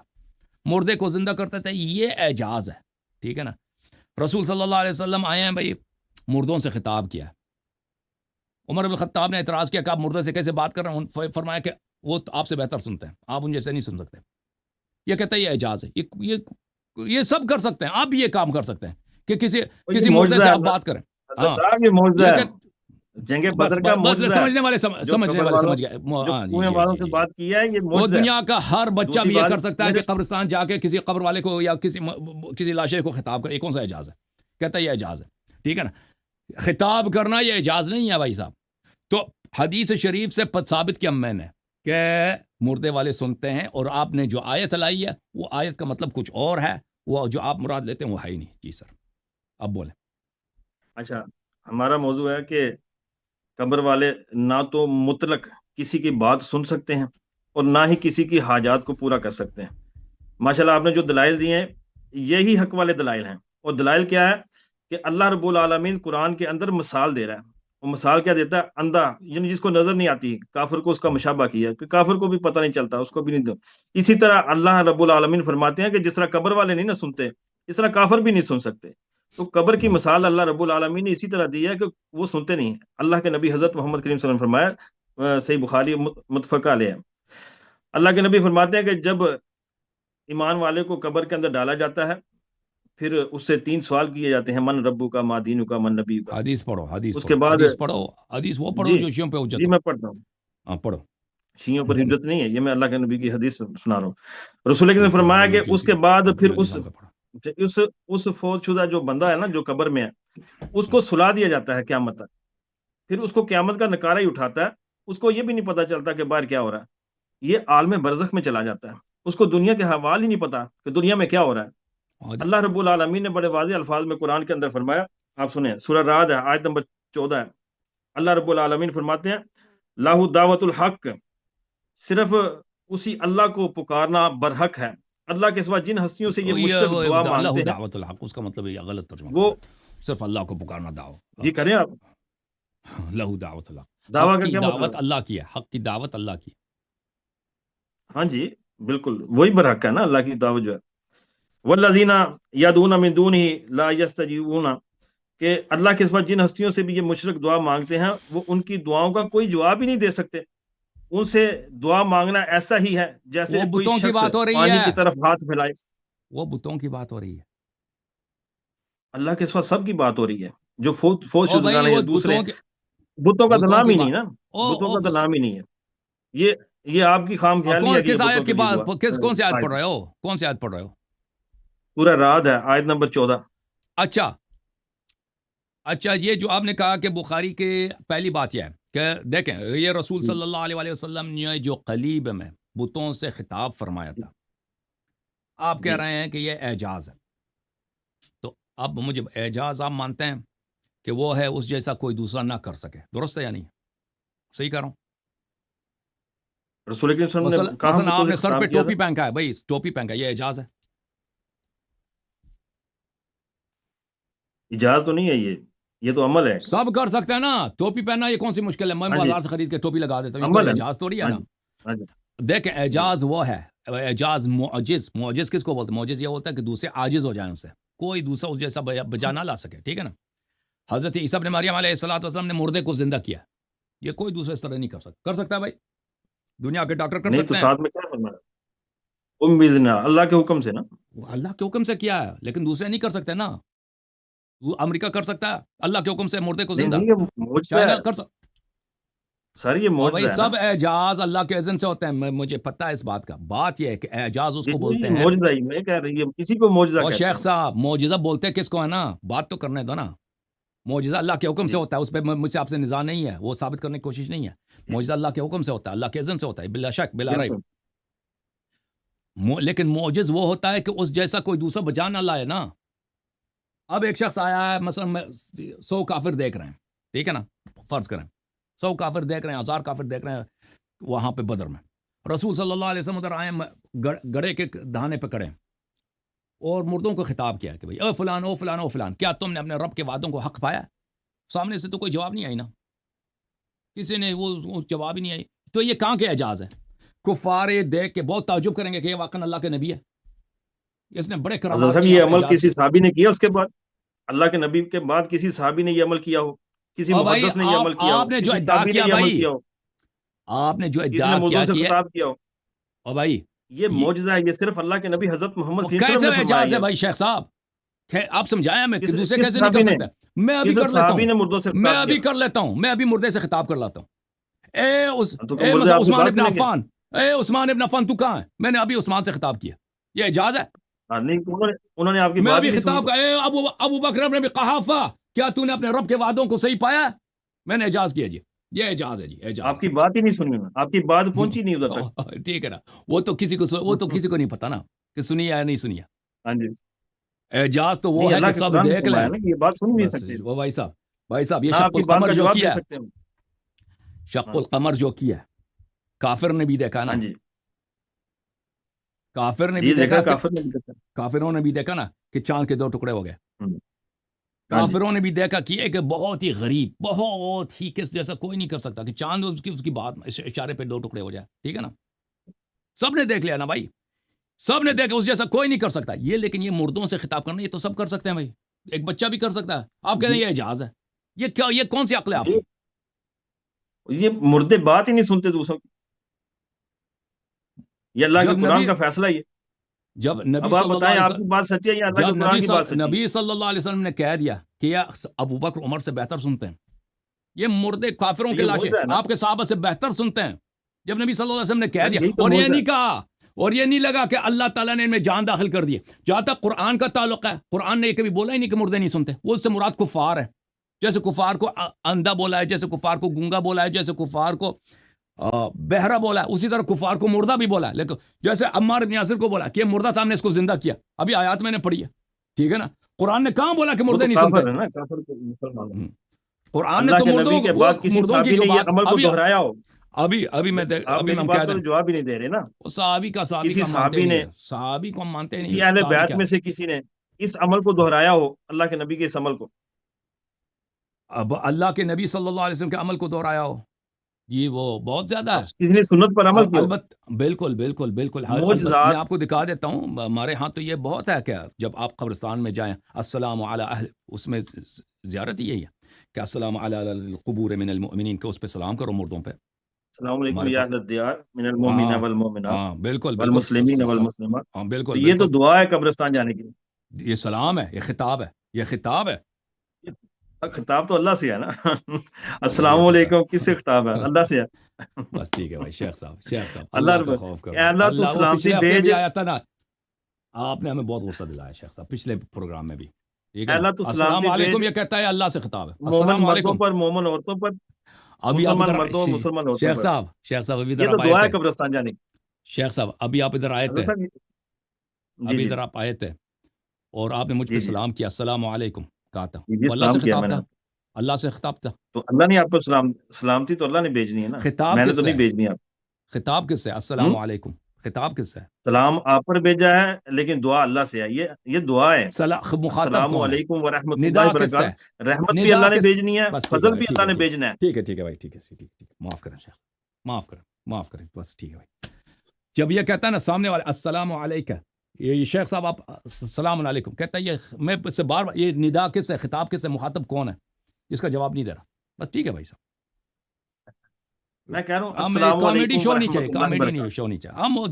B: مردے کو زندہ کرتے تھے، یہ اعجاز ہے، ٹھیک ہے نا. رسول صلی اللہ علیہ وسلم آئے ہیں بھائی، مردوں سے خطاب کیا. عمر بن خطاب نے اعتراض کیا کہ آپ مردے سے کیسے بات کر رہے ہیں؟ فرمایا کہ وہ آپ سے بہتر سنتے ہیں، آپ ان جیسے نہیں سن سکتے. یہ کہتا ہے یہ اعجاز ہے. یہ سب کر سکتے ہیں, آپ بھی یہ کام کر سکتے ہیں کہ کسی
A: یہ
B: مردے
A: معجزہ
B: سے
A: ہے
B: آپ بات کریں.
A: حضرت
B: ہاں
A: صاحب، یہ معجزہ
B: یہ
A: ہے،
B: کہ
A: جنگ
B: بس
A: بدر کا
B: بس
A: معجزہ ہے.
B: سمجھنے والے
A: جو
B: سمجھنے
A: قبر
B: والے
A: والوں
B: سمجھ گئے.
A: جو
B: ہاں جی
A: کنویں
B: جی
A: والوں
B: جی
A: سے
B: جی.
A: بات کیا ہے، یہ
B: وہ
A: معجزہ ہے.
B: دنیا کا ہر بچہ
A: دوسری
B: بھی یہ
A: بات
B: کر سکتا ہے
A: میرے
B: کہ قبرستان جا کے کسی قبر والے کو یا کسی لاشے کو خطاب کرے. یہ کون سا اعجاز ہے؟ کہتا ہے یہ اعجاز ہے. ٹھیک ہے نا, خطاب کرنا یہ اعجاز نہیں ہے بھائی صاحب. تو حدیث شریف سے ثابت کیا میں نے کہ مردے والے سنتے ہیں, اور آپ نے جو آیت لائی ہے وہ آیت کا مطلب کچھ اور ہے, وہ جو آپ مراد لیتے ہیں وہ ہے ہی نہیں. جی سر, اب بولیں.
A: اچھا، ہمارا موضوع ہے کہ قبر والے نہ تو مطلق کسی کی بات سن سکتے ہیں اور نہ ہی کسی کی حاجات کو پورا کر سکتے ہیں. ماشاءاللہ آپ نے جو دلائل دیے ہیں یہی حق والے دلائل ہیں. اور دلائل کیا ہے کہ اللہ رب العالمین قرآن کے اندر مثال دے رہا ہے. وہ مثال کیا دیتا ہے؟ اندھا، یعنی جس کو نظر نہیں آتی، کافر کو اس کا مشابہ کیا کہ کافر کو بھی پتہ نہیں چلتا، اس کو بھی نہیں دو. اسی طرح اللہ رب العالمین فرماتے ہیں کہ جس طرح قبر والے نہیں نہ سنتے، اس طرح کافر بھی نہیں سن سکتے. تو قبر کی مثال اللہ رب العالمین نے اسی طرح دی ہے کہ وہ سنتے نہیں ہیں. اللہ کے نبی حضرت محمد کریم صلی اللہ علیہ وسلم فرمایا، صحیح بخاری متفقہ علیہ ہے، اللہ کے نبی فرماتے ہیں کہ جب ایمان والے کو قبر کے اندر ڈالا جاتا ہے، پھر اس سے 3 سوال کیے جاتے ہیں: من ربو کا، ما دینو کا، من نبی کا.
B: حدیث پڑھو, حدیث
A: اس
B: پڑھو,
A: کے بعد
B: حدیث پڑھو, حدیث وہ پڑھو
A: جی
B: جو شیوں پہ حجت
A: جی
B: ہو.
A: میں پڑھتا ہوں.
B: ہاں پڑھو.
A: شیعوں پر حجت نہیں ہے، یہ میں اللہ کے نبی کی حدیث سنا رہا ہوں. رسول اکرم نے
B: جی
A: فرمایا کہ
B: جی
A: اس
B: جی,
A: کے بعد
B: عبد
A: پھر
B: العزیز صاحب کا پڑھو.
A: اس فوت شدہ جو بندہ ہے نا، جو قبر میں ہے، اس کو سلا دیا جاتا ہے قیامت تک. پھر اس کو قیامت کا نکارہ ہی اٹھاتا ہے. اس کو یہ بھی نہیں پتا چلتا کہ باہر کیا ہو رہا ہے. یہ عالم برزخ میں چلا جاتا ہے. اس کو دنیا کے حوال ہی نہیں پتا کہ دنیا میں کیا ہو رہا ہے. اللہ رب العالمین نے بڑے واضح الفاظ میں قرآن کے اندر فرمایا، آپ سنیں، سورہ رعد ہے، آیت نمبر 14 ہے. اللہ رب العالمین فرماتے ہیں: لاہ دعوت الحق، صرف اسی اللہ کو پکارنا برحق ہے. اللہ کے سوا جن ہستیوں سے یہ مشرک دعا
B: اللہ
A: مانگتے ہیں
B: دعوت الحق, اس کا مطلب یہ غلط ترجمہ
A: وہ
B: کر رہا ہے. صرف اللہ کو پکارنا دعوت.
A: جی کریں آپ.
B: لہو دعوت اللہ,
A: دعویٰ
B: حق
A: کا
B: کی
A: کیا
B: دعوت
A: مطلب؟
B: اللہ کی ہے, حق کی دعوت اللہ کی.
A: ہاں جی بالکل وہی برحق ہے نا، اللہ کی دعوت جو ہے. والذین یدعون من دونہ لا یستجیبون، کہ اللہ کے سوا جن ہستیوں سے بھی یہ مشرک دعا مانگتے ہیں وہ ان کی دعاؤں کا کوئی جواب ہی نہیں دے سکتے. ان سے دعا مانگنا ایسا ہی ہے جیسے
B: وہ
A: کوئی
B: بتوں کی
A: شخص
B: بات ہو رہی
A: پانی
B: ہے,
A: کی طرف ہاتھ پھیلائے.
B: وہ بتوں کی بات ہو رہی ہے.
A: اللہ کے سوا سب کی بات ہو رہی ہے. جو فوت
B: او
A: شدگان
B: بھائی
A: ہے یا
B: وہ
A: دوسرے
B: بتوں
A: بتوں کا تو
B: بتوں
A: نام
B: کی
A: ہی
B: بات,
A: نہیں نا، بتوں
B: او
A: کا تو نام ہی نہیں ہے. یہ آپ کی خام خیالی ہے کہ یہ
B: کس
A: بتوں
B: آیت
A: کے
B: کی
A: لیے
B: بات,
A: دعا.
B: کون سی آیت پڑھ رہے ہو, کون سی آیت پڑھ رہے ہو؟
A: سورہ رعد ہے، آیت نمبر 14.
B: اچھا, یہ جو آپ نے کہا کہ بخاری کے پہلی بات یہ ہے کہ دیکھیں یہ رسول صلی اللہ علیہ وسلم نے جو قلیب میں بتوں سے خطاب فرمایا تھا, آپ کہہ
A: جی
B: رہے ہیں کہ یہ اعجاز ہے. تو اب مجھے اعجاز آپ مانتے ہیں کہ وہ ہے اس جیسا کوئی دوسرا نہ کر سکے, درست ہے یا نہیں؟ صحیح کہہ رہا ہوں؟
A: رسول اکرم صلی اللہ علیہ وسلم نے کہاں
B: مثلا
A: بتوں
B: آپ
A: سے
B: نے سر
A: خطاب
B: پہ
A: کیا تھا؟
B: ٹوپی پہنکا ہے, بھائی ٹوپی پہنکا, یہ اعجاز ہے؟
A: اجازت تو نہیں ہے، یہ تو عمل ہے.
B: سب کر سکتے ہیں نا, ٹوپی پہننا یہ کون سی مشکل ہے؟ میں
A: ہاں جی
B: بازار سے خرید کے ٹوپی لگا دیتا ہوں, یہ کوئی
A: عمل ہے.
B: اعجاز تھوڑی ہے
A: ہاں
B: نا.
A: جی ہاں جی
B: دیکھیں اعجاز وہ ہے, اعجاز معجز, معجز کس کو بولتے ہیں؟ معجز یہ ہوتا ہے کہ دوسرے عاجز ہو جائیں ان سے, کوئی دوسرا اس جیسا بجا نہ لا سکے. ٹھیک ہے نا. حضرت عیسیٰ ابن مریم علیہ السلام نے مردے کو زندہ کیا, یہ کوئی دوسرے اس طرح نہیں کر سکتا. کر سکتا ہے بھائی؟ دنیا کے ڈاکٹر کر
A: نہیں تو
B: سکتے ہیں؟
A: ساتھ میں کیا فرمایا؟ بِإِذْنِ اللہ کے حکم سے نا.
B: وہ اللہ کے حکم سے کیا ہے, لیکن دوسرے نہیں کر سکتے نا. وہ امریکہ کر سکتا ہے اللہ کے حکم سے مردے کو
A: نہیں
B: زندہ,
A: نہیں یہ معجزہ ہے
B: چائنا کر سکتا.
A: سر، یہ
B: اور بھائی
A: معجزہ ہے نا.
B: سب اعجاز اللہ کے اذن سے ہوتے ہیں, مجھے پتہ ہے اس بات کا. بات یہ ہے کہ اعجاز اس کو بولتے
A: یہ
B: ہیں.
A: معجزہ ہی میں کہہ رہی ہے، کسی کو معجزہ
B: اور
A: کہتے
B: شیخ
A: ہیں.
B: صاحب معجزہ بولتے کس کو ہے نا, بات تو کرنے دو نا. معجزہ اللہ کے حکم سے
A: جی
B: ہوتا ہے, اس پہ مجھ سے آپ سے نزاع نہیں ہے, وہ ثابت کرنے کی کوشش نہیں ہے. معجزہ اللہ کے حکم سے ہوتا ہے, اللہ کے اذن سے ہوتا ہے, بلا شک بلا ریب.
A: بالکل.
B: لیکن معجز وہ ہوتا ہے کہ اس جیسا کوئی دوسرا بجا نہ لائے نا. اب ایک شخص آیا ہے, مثلا 100 کافر دیکھ رہے ہیں, ٹھیک ہے نا, فرض کریں 100 کافر دیکھ رہے ہیں, 1000 کافر دیکھ رہے ہیں وہاں پہ بدر میں. رسول صلی اللہ علیہ وسلم ادھر آئے, گڑے کے دہانے پہ کڑے اور مردوں کو خطاب کیا کہ بھئی اے فلان او فلان او فلان, کیا تم نے اپنے رب کے وعدوں کو حق پایا؟ سامنے سے تو کوئی جواب نہیں آئی نا, کسی نے وہ جواب ہی نہیں آئی. تو یہ کہاں کے اعجاز ہے؟ کفار دیکھ کے بہت تعجب کریں گے کہ یہ واقعا اللہ کے نبی ہے, اس نے بڑے
A: حضرت
B: کرامات
A: صاحب
B: کے
A: یہ
B: یہاں پہ
A: عمل
B: اعجاز
A: کسی
B: کیے.
A: صحابی نے کیا اس کے بعد؟ اللہ کے نبی کے بعد کسی صحابی نے یہ عمل کیا ہو؟ کسی
B: اور بھائی
A: محدث نے یہ عمل کیا ہو؟
B: آپ نے جو
A: کسی
B: ادعا
A: تابعی نے
B: کیا
A: یہ عمل
B: بھائی,
A: کیا ہو؟
B: آپ نے جو
A: کسی
B: ادعا
A: نے
B: کیا
A: مردوں سے
B: کہ
A: خطاب کیا ہو؟
B: اور بھائی
A: یہ معجزہ ہے, یہ صرف اللہ کے نبی حضرت محمد صلی اللہ علیہ
B: کیسے
A: وسلم نے
B: اعجاز
A: فرمایا
B: ہے بھائی شیخ صاحب؟ آپ سمجھایا میں کہ دوسرے
A: کس
B: کیسے نہیں
A: صحابی
B: کر
A: نے,
B: سکتے؟ میں ابھی
A: کس
B: کر لیتا
A: صحابی نے
B: ہوں,
A: مردوں سے
B: میں
A: خطاب
B: ابھی
A: کیا؟
B: کر لیتا ہوں, میں ابھی مردے سے خطاب کر لاتا ہوں.
A: تو
B: اے
A: مردے آپ کی
B: عثمان
A: بات
B: ابن
A: سنیں گے؟
B: عفان, اے عثمان ابن عفان تو کہاں ہے؟ میں نے ابھی عثمان سے خطاب کیا, یہ اعجاز ہے؟
A: نہیں, انہوں نے آپ کی
B: میں
A: بات
B: ابھی
A: ہی نہیں
B: خطاب
A: سنی.
B: کا, اے ابو بکر ابن قحافہ, کیا تو نے اپنے رب کے وعدوں کو صحیح پایا؟ میں نے اعجاز کیا جی, یہ اعجاز ہے جی, اعجاز
A: آپ کی بات ہی نہیں سنی, آپ کی بات پہنچی نہیں ادھر تک.
B: ہے. ٹھیک ہے نا, وہ تو کسی کو نہیں پتا نا کہ سنی ہے یا نہیں سنی ہے.
A: ہاں جی,
B: اعجاز تو وہ
A: نہیں,
B: ہے کہ
A: اللہ کے
B: سب
A: قرآن میں
B: دیکھ لیں.
A: فرمایا نا کہ یہ بات سن نہیں
B: بس
A: سکتے,
B: وہ بھائی صاحب یہ
A: نہ
B: شق
A: آپ کی بات
B: القمر
A: کا
B: جو
A: جواب دے
B: کیا ہے,
A: سکتے ہیں.
B: شق القمر جو کیا ہے, کافر نے بھی دیکھا نا,
A: ہاں جی,
B: کافر نے
A: جی
B: بھی دیکھا,
A: کافر نے بھی دیکھا.
B: کافروں نے بھی دیکھا نا کہ چاند کے 2 ٹکڑے ہو گئے.
A: ہاں جی,
B: کافروں نے بھی دیکھا کہ ایک بہت ہی غریب, بہت ہی کس جیسا کوئی نہیں کر سکتا کہ چاند اس کی بات اشارے پہ 2 ٹکڑے ہو جائے. ٹھیک ہے نا, سب نے دیکھ لیا نا بھائی, سب نے دیکھا, اس جیسا کوئی نہیں کر سکتا. یہ لیکن یہ مردوں سے خطاب کرنا, یہ تو سب کر سکتے ہیں بھائی, ایک بچہ بھی کر سکتا ہے. آپ کہہ رہے ہیں یہ اعجاز ہے, یہ کیا, یہ کون سی عقل ہے آپ کی؟
A: یہ مردے بات ہی نہیں سنتے دوسروں کی, یہ اللہ کے قرآن کا فیصلہ ہی ہے.
B: جب نبی
A: اب آپ
B: صلی اللہ
A: بتائیں
B: علیہ
A: آپ
B: وسلم,
A: کی بات سچی ہے یا اللہ
B: جب
A: کے قرآن کی بات سچی ہے؟
B: نبی صلی اللہ علیہ وسلم نے کہہ دیا کہ یہ ابو بکر عمر سے بہتر سنتے ہیں, یہ مردے کافروں کے
A: یہ
B: لاشیں
A: معجزہ ہے نا.
B: آپ کے صحابہ سے بہتر سنتے ہیں, جب نبی صلی اللہ علیہ وسلم نے کہہ
A: سر
B: دیا,
A: یہی تو
B: اور یہ
A: معجزہ ہے.
B: نہیں کہا, اور یہ نہیں لگا کہ اللہ تعالیٰ نے ان میں جان داخل کر دی. جہاں تک قرآن کا تعلق ہے, قرآن نے یہ کبھی بولا ہی نہیں کہ مردے نہیں سنتے. وہ اس سے مراد کفار ہے, جیسے کفار کو اندھا بولا ہے, جیسے کفار کو گونگا بولا ہے, جیسے کفار کو بہرا بولا ہے, اسی طرح کفار کو مردہ بھی بولا ہے. لیکن جیسے عمار بن یاسر کو بولا کہ یہ مردہ تھا, ہم نے اس کو زندہ کیا. ابھی آیات میں نے پڑھی ہے, ٹھیک ہے نا. قرآن نے کہاں بولا کہ
A: وہ
B: مردے
A: تو
B: نہیں سنتے؟
A: کافر ہے نا, کافر مسلمان ہے.
B: قرآن نے
A: اللہ
B: تو
A: کے نبی کے بعد کسی
B: مردوں کی
A: صحابی
B: جو
A: نے
B: بات
A: یہ عمل کو دہرایا ہو. آپ
B: ابھی
A: میری
B: ہم
A: بات
B: کہہ
A: کا
B: دیں,
A: تو جواب ہی نہیں دے رہے نا.
B: صحابی کا
A: کسی
B: ہم مانتے
A: صحابی
B: نہیں
A: نے,
B: ہیں, صحابی کو ہم مانتے نہیں
A: کسی
B: ہیں.
A: اہل
B: صحابی
A: بیت
B: کیا
A: میں سے کسی نے اس عمل کو دہرایا ہو, اللہ کے نبی کے اس عمل کو.
B: اب اللہ کے نبی صلی اللہ علیہ وسلم کے عمل کو دہرایا ہو, جی وہ بہت زیادہ ہے.
A: کسی نے سنت پر عمل کیا ہو.
B: البتہ بالکل البتہ میں
A: معجزات.
B: آپ کو دکھا دیتا ہوں, ہمارے ہاں تو یہ بہت ہے کہ جب آپ قبرستان میں جائیں, السلام علی اہل, اس میں زیارت یہی ہے کہ السلام علی القبور من المؤمنین, کہ اس پہ سلام کرو مردوں پہ.
A: السلام علیکم
B: ہمارے
A: یا
B: پاس,
A: اہل الدیار من المؤمنین
B: ہاں
A: والمؤمنات
B: ہاں بالکل
A: والمسلمین والمسلمات.
B: ہاں
A: تو
B: بالکل
A: یہ تو دعا ہے قبرستان جانے کی.
B: یہ سلام ہے, یہ خطاب ہے, یہ خطاب ہے.
A: خطاب تو اللہ سے ہے نا.
B: یہ
A: السلام
B: تو
A: علیکم کس سے خطاب ہے؟ اللہ سے ہے.
B: بس ٹھیک ہے بھائی, شیخ صاحب
A: اللہ
B: اللہ
A: رب,
B: کا خوف
A: اے
B: کرو.
A: اللہ تو
B: اللہ, وہ
A: سلامتی
B: پچھلے ہفتے
A: بھیج,
B: بھی آیا تھا نا, آپ نے ہمیں بہت غصہ دلایا شیخ صاحب پچھلے پروگرام میں بھی. ٹھیک
A: اے
B: ہے نا,
A: اللہ تو
B: السلام
A: سلامتی
B: علیکم
A: بھیج
B: یہ کہتا ہے اللہ سے خطاب ہے,
A: مومن
B: السلام
A: مردوں
B: علیکم.
A: پر, مومن عورتوں پر,
B: ابھی آپ
A: مسلمان
B: ادھر
A: مردوں مسلمان عورتوں
B: شیخ
A: پر.
B: صاحب ابھی
A: یہ
B: ادھر
A: تو
B: آپ آئے
A: دعا ہے
B: تھے,
A: قبرستان جانے کی.
B: شیخ صاحب ابھی آپ ادھر آئے تھے,
A: حضرت صاحب, جی
B: ابھی
A: جی
B: ادھر آپ آئے تھے, اور آپ نے مجھ پہ
A: جی جی
B: سلام کیا, السلام علیکم کہا تھا,
A: جی
B: وہ اللہ سے
A: سلام کیا
B: خطاب
A: میں نے.
B: تھا, اللہ سے خطاب تھا.
A: تو اللہ نے آپ کو سلامتی تو اللہ نے بھیجنی ہے نا,
B: خطاب
A: میں نے
B: کس
A: تو
B: سے
A: نہیں
B: ہے,
A: بھیجنی آپ.
B: خطاب کس سے, السلام علیکم, خطاب کس سے ہے؟
A: سلام آپ پر بھیجا ہے, لیکن دعا اللہ سے ہے. یہ دعا ہے.
B: مخاطب
A: السلام
B: کون ہے,
A: علیکم ورحمۃ اللہ
B: ندا کس سے,
A: وبرکاتہ. رحمت بھی
B: ندا
A: اللہ نے
B: کس,
A: بھیجنی ہے,
B: بس ٹھیک ہے
A: فضل
B: بھائی,
A: بھی
B: ٹھیک
A: اللہ
B: ہے
A: نے بھیجنا ہے.
B: ٹھیک ہے بھائی, ٹھیک ہے, معاف کریں شیخ, معاف کریں, بس ٹھیک ہے بھائی. جب یہ کہتا ہے نا سامنے والے السلام علیکم, یہ شیخ صاحب آپ السلام علیکم کہتا ہے, یہ میں سے بار بار, یہ ندا کس ہے, خطاب کس ہے, مخاطب کون ہے, اس کا جواب نہیں دے رہا. بس ٹھیک ہے بھائی صاحب,
A: میں کہہ رہا ہوں
B: ہم
A: السلام
B: کامیڈی
A: علیکم
B: شو نہیں چاہیے,
A: ورحمۃ اللہ
B: کامیڈی نہیں
A: وبرکاتہ.
B: شو نہیں چاہیے. ہم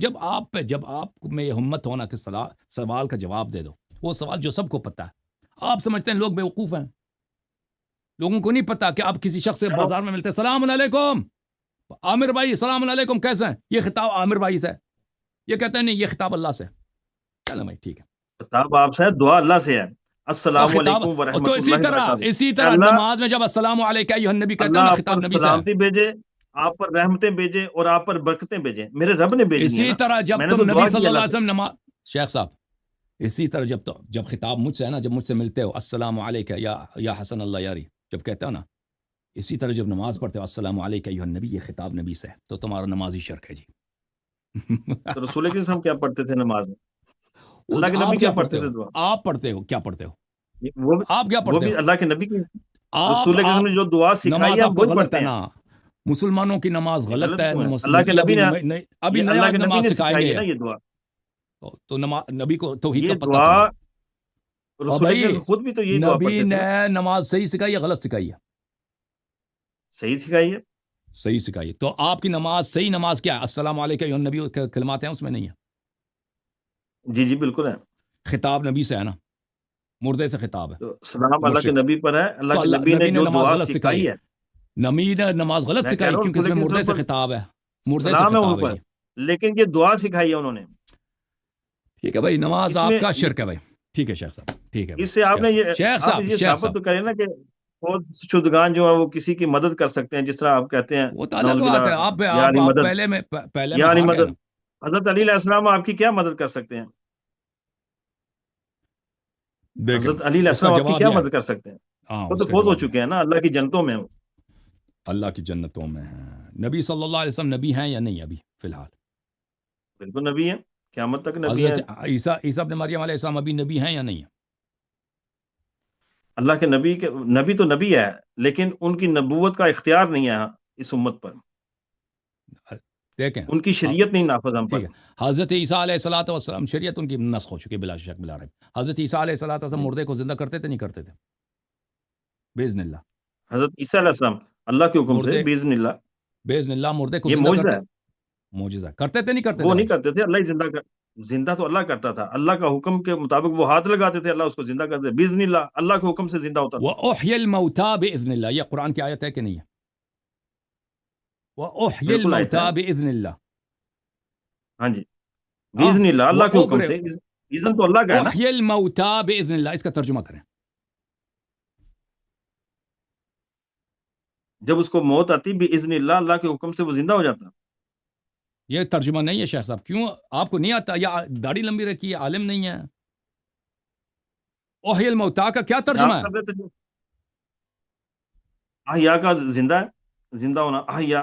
B: جب آپ میں یہ ہمت ہونا کہ سوال کا جواب دے دو, وہ سوال جو سب کو پتہ ہے. آپ سمجھتے ہیں لوگ بیوقوف ہیں, لوگوں کو نہیں پتا کہ آپ کسی شخص سے بازار میں ملتے ہیں, السلام علیکم عامر بھائی, السلام علیکم کیسے ہیں, یہ خطاب عامر بھائی سے, یہ کہتے ہیں نہیں یہ خطاب اللہ سے. چلو بھائی ٹھیک ہے,
A: خطاب آپ سے ہے, دعا اللہ سے ہے.
B: تو
A: السلام
B: خطاب,
A: علیکم
B: تو
A: ورحمۃ اللہ وبرکاتہ.
B: اسی طرح
A: اللہ
B: نماز میں جب السلام علیکم ایھا النبی کہتے ہیں نا,
A: اللہ آپ پر
B: خطاب نبی سے ہے.
A: سلامتی بھیجے, آپ پر رحمتیں بھیجے, اور آپ پر برکتیں بھیجے. میرے رب نے بھیجنی ہے
B: اسی
A: نا,
B: طرح جب
A: میں نے
B: تم
A: تو
B: نبی
A: دعا
B: صلی
A: کی
B: اللہ
A: اللہ
B: علیہ
A: سے.
B: وسلم نماز, شیخ صاحب اسی طرح جب خطاب مجھ سے ہے نا, جب مجھ سے ملتے ہو السلام علیکم یا حسن اللہ یاری, جب کہتے ہو نا, اسی طرح جب نماز پڑھتے ہو السلام علیکم ایھا النبی, یہ خطاب نبی سے ہے, تو تمہارا نمازی شرک ہے جی.
A: تو رسول اکرم صلی اللہ علیہ وسلم کیا پڑھتے تھے نماز میں؟ اللہ کے
B: آپ
A: نبی
B: کیا
A: کیا
B: پڑھتے
A: پڑھتے
B: ہو,
A: تھے دعا؟
B: آپ پڑھتے ہو, کیا پڑھتے ہو,
A: وہ بھی,
B: آپ کیا
A: وہ
B: پڑھتے
A: بھی
B: ہو,
A: اللہ کے نبی کی, رسول
B: آپ
A: اکرم نے جو دعا سکھائی
B: نماز
A: ہے
B: آپ
A: ہم
B: کو
A: وہی
B: غلط
A: پڑھتے
B: ہے
A: ہیں.
B: نا, مسلمانوں کی نماز
A: یہ
B: غلط
A: غلط
B: ہے,
A: کیوں ہے؟ اللہ کے نبی نے,
B: ابھی
A: یہ
B: نیا
A: اللہ کے نبی
B: نماز
A: نے
B: سکھائیں
A: سکھائی
B: گے
A: ہے نا
B: یہ,
A: یہ دعا.
B: تو نبی کو توحید
A: یہ
B: کا پتہ کون
A: دعا
B: ہے, اور
A: رسول
B: بھائی
A: اکرم خود بھی تو یہی دعا
B: نبی
A: پڑھتے تھے
B: نے
A: نا.
B: نماز صحیح سکھائی ہے غلط سکھائی ہے,
A: صحیح سکھائی ہے.
B: صحیح سکھائی ہے. تو آپ کی نماز, صحیح نماز کیا ہے, السلام علیکم ایھا النبی کلمات ہیں اس میں نہیں ہے,
A: جی جی بالکل ہے.
B: خطاب نبی سے ہے نا, مردے سے خطاب ہے.
A: تو سلام اللہ کے
B: مشرق
A: نبی پر ہے, اللہ
B: تو
A: کے
B: اللہ
A: نبی نے
B: نبی نے
A: جو
B: نماز
A: دعا
B: غلط سکھائی
A: سکھائی
B: ہے,
A: ہے,
B: نبی نے نماز غلط
A: میں کہہ
B: سکھائی
A: رہا
B: کیونکہ
A: ہوں
B: اس میں
A: لیکن
B: مردے سے
A: پر
B: خطاب ہے, مردے سے
A: سلام ہے ان
B: خطاب ہے
A: پر,
B: جی.
A: لیکن یہ دعا سکھائی ہے انہوں نے.
B: ٹھیک ہے بھائی, نماز
A: اس
B: آپ
A: میں
B: کا شرک ہے بھائی. ٹھیک ہے شیخ صاحب, ٹھیک ہے بھائی.
A: اس سے آپ
B: شیخ
A: نے
B: صاحب,
A: یہ
B: شیخ
A: آپ
B: صاحب,
A: یہ
B: شیخ
A: ثابت
B: صاحب,
A: تو کریں نا کہ فوت شدگان جو ہے وہ کسی کی مدد کر سکتے ہیں, جس طرح آپ کہتے ہیں
B: وہ تو الگ
A: نعوذ
B: بات
A: باللہ,
B: ہے. آپ
A: یاری
B: آپ
A: مدد,
B: پہلے میں
A: یاری
B: ہار گئے نا.
A: مدد. حضرت علی علیہ السلام آپ کی کیا مدد کر سکتے ہیں؟
B: دیکھیں
A: حضرت علی علیہ
B: اس کا
A: السلام آپ کی
B: جواب
A: کیا
B: یہ ہے,
A: مدد کر سکتے ہیں؟
B: ہاں
A: وہ
B: اس
A: تو
B: کا
A: فوت ہو
B: جواب یہ ہے,
A: چکے ہیں نا, اللہ کی جنتوں میں.
B: اللہ کی جنتوں میں ہیں. نبی صلی اللہ علیہ وسلم نبی ہیں یا نہیں ابھی فی الحال؟
A: بالکل نبی ہے, قیامت تک نبی ہے.
B: حضرت عیسیٰ ابن مریم علیہ السلام ابھی نبی ہیں یا نہیں ہیں؟
A: اللہ کے نبی تو نبی ہے, لیکن ان کی نبوت کا اختیار نہیں ہے اس امت پر,
B: دیکھیں
A: ان کی شریعت نہیں نافذ ہم پر.
B: ٹھیک ہے, حضرت عیسیٰ علیہ الصلوۃ والسلام شریعت ان کی نسخ ہو چکی ہے بلا شک بلا رہے. حضرت عیسیٰ علیہ الصلوۃ والسلام مردے کو زندہ کرتے تھے نہیں کرتے تھے؟ باذن اللہ.
A: حضرت عیسیٰ علیہ السلام اللہ کے حکم سے
B: مردے
A: باذن اللہ,
B: باذن اللہ مردے کو
A: یہ
B: زندہ
A: معجزہ
B: کرتے,
A: ہے.
B: معجزہ کرتے تھے نہیں کرتے
A: وہ
B: تھے
A: نہیں
B: بھائی؟
A: کرتے تھے, اللہ ہی زندہ تو اللہ کرتا تھا, اللہ کا حکم کے مطابق وہ ہاتھ لگاتے تھے, اللہ اس کو زندہ کرتے, باذن اللہ, اللہ کے حکم سے زندہ ہوتا تھا.
B: وَأُحْيِي الْمَوْتَى بِإِذْنِ اللَّهِ, یہ قرآن کی آیت ہے کہ نہیں ہے؟ وَأُحْيِي
A: بالکل آیت ہے,
B: الْمَوْتَى بِإِذْنِ اللَّهِ.
A: ہاں جی,
B: ہاں,
A: باذن اللہ, اللہ کے حکم
B: وَأُبْرِئُ
A: سے. اذن تو اللہ کا ہے نا.
B: احیی الموتى باذن اللہ, اس کا ترجمہ کریں.
A: جب اس کو موت آتی باذن اللہ, اللہ کے حکم سے وہ زندہ ہو جاتا.
B: یہ ترجمہ نہیں ہے شیخ صاحب, کیوں آپ کو نہیں آتا یا داڑھی لمبی رکھی ہے, عالم نہیں ہے؟ احیی الموتى کا کیا ترجمہ
A: آپ
B: ہے؟
A: کر رہے تھے احیا کا زندہ ہے, زندہ ہونا, احیا.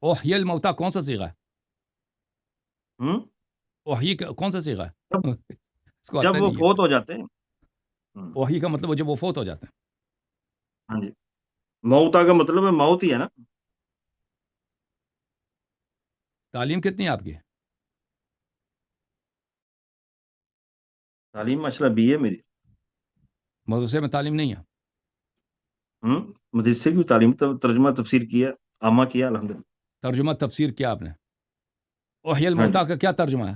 B: احیی الموتى کون سا صیغہ ہے؟
A: ہم؟
B: احیی کون سا صیغہ
A: جب
B: ہے؟ اس کو آتا
A: جب
B: ہی
A: وہ
B: نہیں ہے.
A: فوت ہو جاتے ہیں.
B: احیی کا مطلب جب وہ فوت ہو جاتے ہیں.
A: ہاں جی, موتا کا مطلب ہے موت ہی ہے نا.
B: تعلیم کتنی ہے آپ کی؟
A: تعلیم ماشاء اللہ بی ہے میری.
B: مدرسے میں تعلیم نہیں ہے؟
A: مدرسے کی تعلیم, ترجمہ تفسیر کیا, عامہ کیا الحمدللہ.
B: ترجمہ تفسیر کیا آپ نے؟ احیی
A: ہاں جی,
B: الموتى کا کیا ترجمہ ہے؟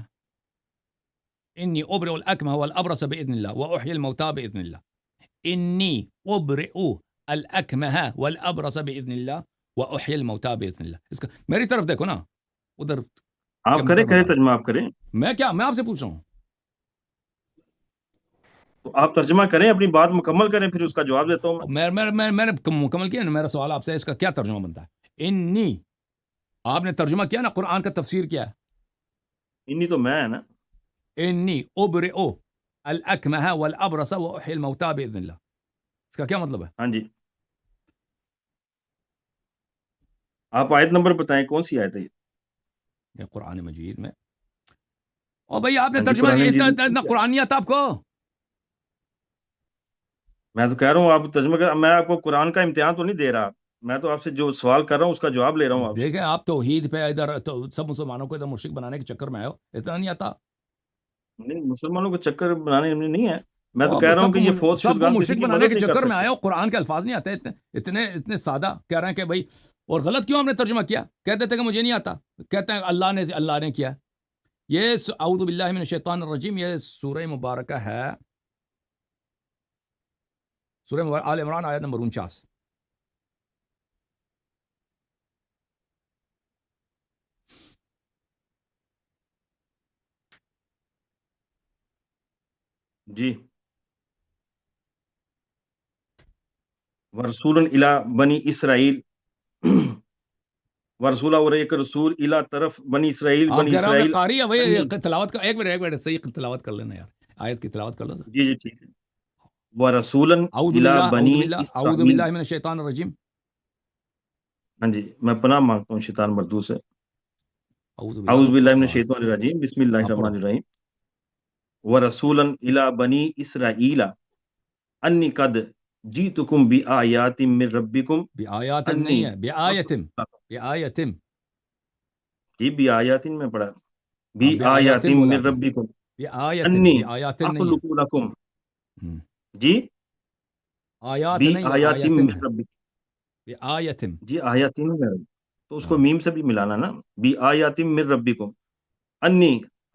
B: انی ابرئ الاکمہ والابرص باذن اللہ واحیی الموتى باذن اللہ. انی ابرئ الاکمہ والابرص باذن اللہ واحیی الموتى باذن اللہ. اس کا میری طرف دیکھو نا, ادھر
A: آپ کریں
B: کمپیوٹر میں ڈالو.
A: ترجمہ, آپ کریں.
B: میں کیا, میں آپ سے پوچھ رہا ہوں.
A: تو آپ ترجمہ کریں, اپنی بات مکمل کریں, پھر اس کا جواب دیتا ہوں میں.
B: میں نے مکمل کیا نا, میرا سوال آپ سے, اس کا کیا ترجمہ بنتا ہے؟ انی, آپ نے ترجمہ کیا نا, قرآن کا تفسیر کیا ہے؟
A: انی تو میں ہے نا.
B: انی ابرئ الاکمہ والابرص واحیی الموتى باذن اللہ, اس کا کیا مطلب ہے؟
A: ہاں جی, آپ آیت نمبر بتائیں, کون سی آیت ہے یہ؟
B: یہ قرآن مجید میں. او بھائی آپ نے
A: ہاں جی,
B: ترجمہ
A: قرآن مجید میں
B: اتنا
A: کون سی آیت؟
B: قرآن نہیں آتا آپ کو؟
A: میں تو کہہ رہا ہوں آپ ترجمہ کر, میں آپ کو قرآن کا امتحان تو نہیں دے رہا, میں تو آپ سے جو سوال کر رہا ہوں اس کا جواب لے رہا ہوں آپ سے.
B: دیکھیں آپ توحید پہ ادھر تو سب مسلمانوں کو ادھر مشرک بنانے کے چکر میں آئے ہو, اتنا نہیں آتا؟
A: نہیں, مسلمانوں کو چکر بنانے میں نہیں ہے, میں تو کہہ رہا ہوں کہ یہ فوت
B: سب کو
A: شدگان کسی
B: مشرک
A: کی
B: بنانے
A: مدد
B: کے
A: نہیں کر
B: چکر میں
A: سکتے.
B: آئے ہو, قرآن کے الفاظ نہیں آتے اتنے سادہ, کہہ رہے ہیں کہ بھائی, اور غلط کیوں ہم نے ترجمہ کیا؟ کہتے تھے کہ مجھے نہیں آتا, کہتے ہیں اللہ نے کیا. یہ اعوذ باللہ من الشیطان الرجیم, یہ سورہ مبارکہ ہے, سورہ آل عمران آیت نمبر 49.
A: جی, ورسول الی بنی اسرائیل, ورسولہ, اور ایک رسول الی طرف بنی اسرائیل,
B: آپ
A: بنی
B: کہہ رہے ہیں میں
A: اسرائیل.
B: قاری ہے
A: انی,
B: بھائی, تلاوت کا ایک منٹ صحیح تلاوت کر لینا یار, آیت کی تلاوت کر لو.
A: جی جی ٹھیک ہے. ورسولا الی بنی
B: اعوذ
A: اسرائیل.
B: باللہ من الشیطان الرجیم.
A: ہاں جی, میں پناہ مانگتا ہوں شیطان مردود سے.
B: اعوذ
A: اعوذ
B: تو
A: باللہ
B: پڑھو
A: من
B: پڑھو,
A: الشیطان الرجیم, بسم اللہ
B: ہاں پڑھو.
A: الرحمن الرحیم. ورسولا الی بنی اسرائیل انی قد جیتکم بآیات من ربکم.
B: بآیات
A: انی,
B: نہیں ہے, بآیتم, بآیتم.
A: جی بآیات میں پڑھا,
B: ہاں
A: بآیات
B: بآیتم بولا
A: من
B: آپ نے,
A: ربکم.
B: بآیتم,
A: انی
B: بآیاتن نہیں ہے.
A: اخلق لکم.
B: ہم.
A: جی,
B: آیات نہیں ہے,
A: بآیات
B: آیتم
A: من
B: ہے,
A: ربکم.
B: بآیتم.
A: جی آیات میں, تو اس کو
B: ہاں
A: میم سے بھی ملانا نا, بآیات من ربکم. انی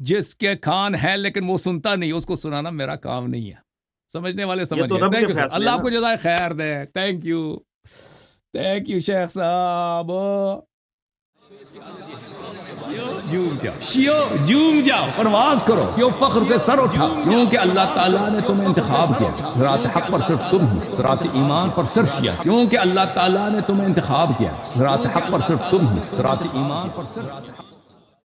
B: جس کے کان ہے لیکن وہ سنتا نہیں، اس کو سنانا میرا کام نہیں ہے. سمجھنے والے سمجھ
A: تو
B: گئے.
A: رب کے
B: تھینک یو سر،
A: فیصلے
B: اللہ
A: ہیں
B: آپ کو جزائے خیر دے. تھینک یو شیخ صاحب. جھوم جاؤ پرواز کرو، کیوں فخر سے سر اٹھا، کیونکہ اللہ تعالیٰ نے تمہیں انتخاب کیا. صراط حق پر صرف تم ہو، صراط ایمان پر صرف کیا، کیونکہ اللہ تعالیٰ نے تمہیں انتخاب کیا. صراط حق پر صرف تم ہو، صراط ایمان پر صرف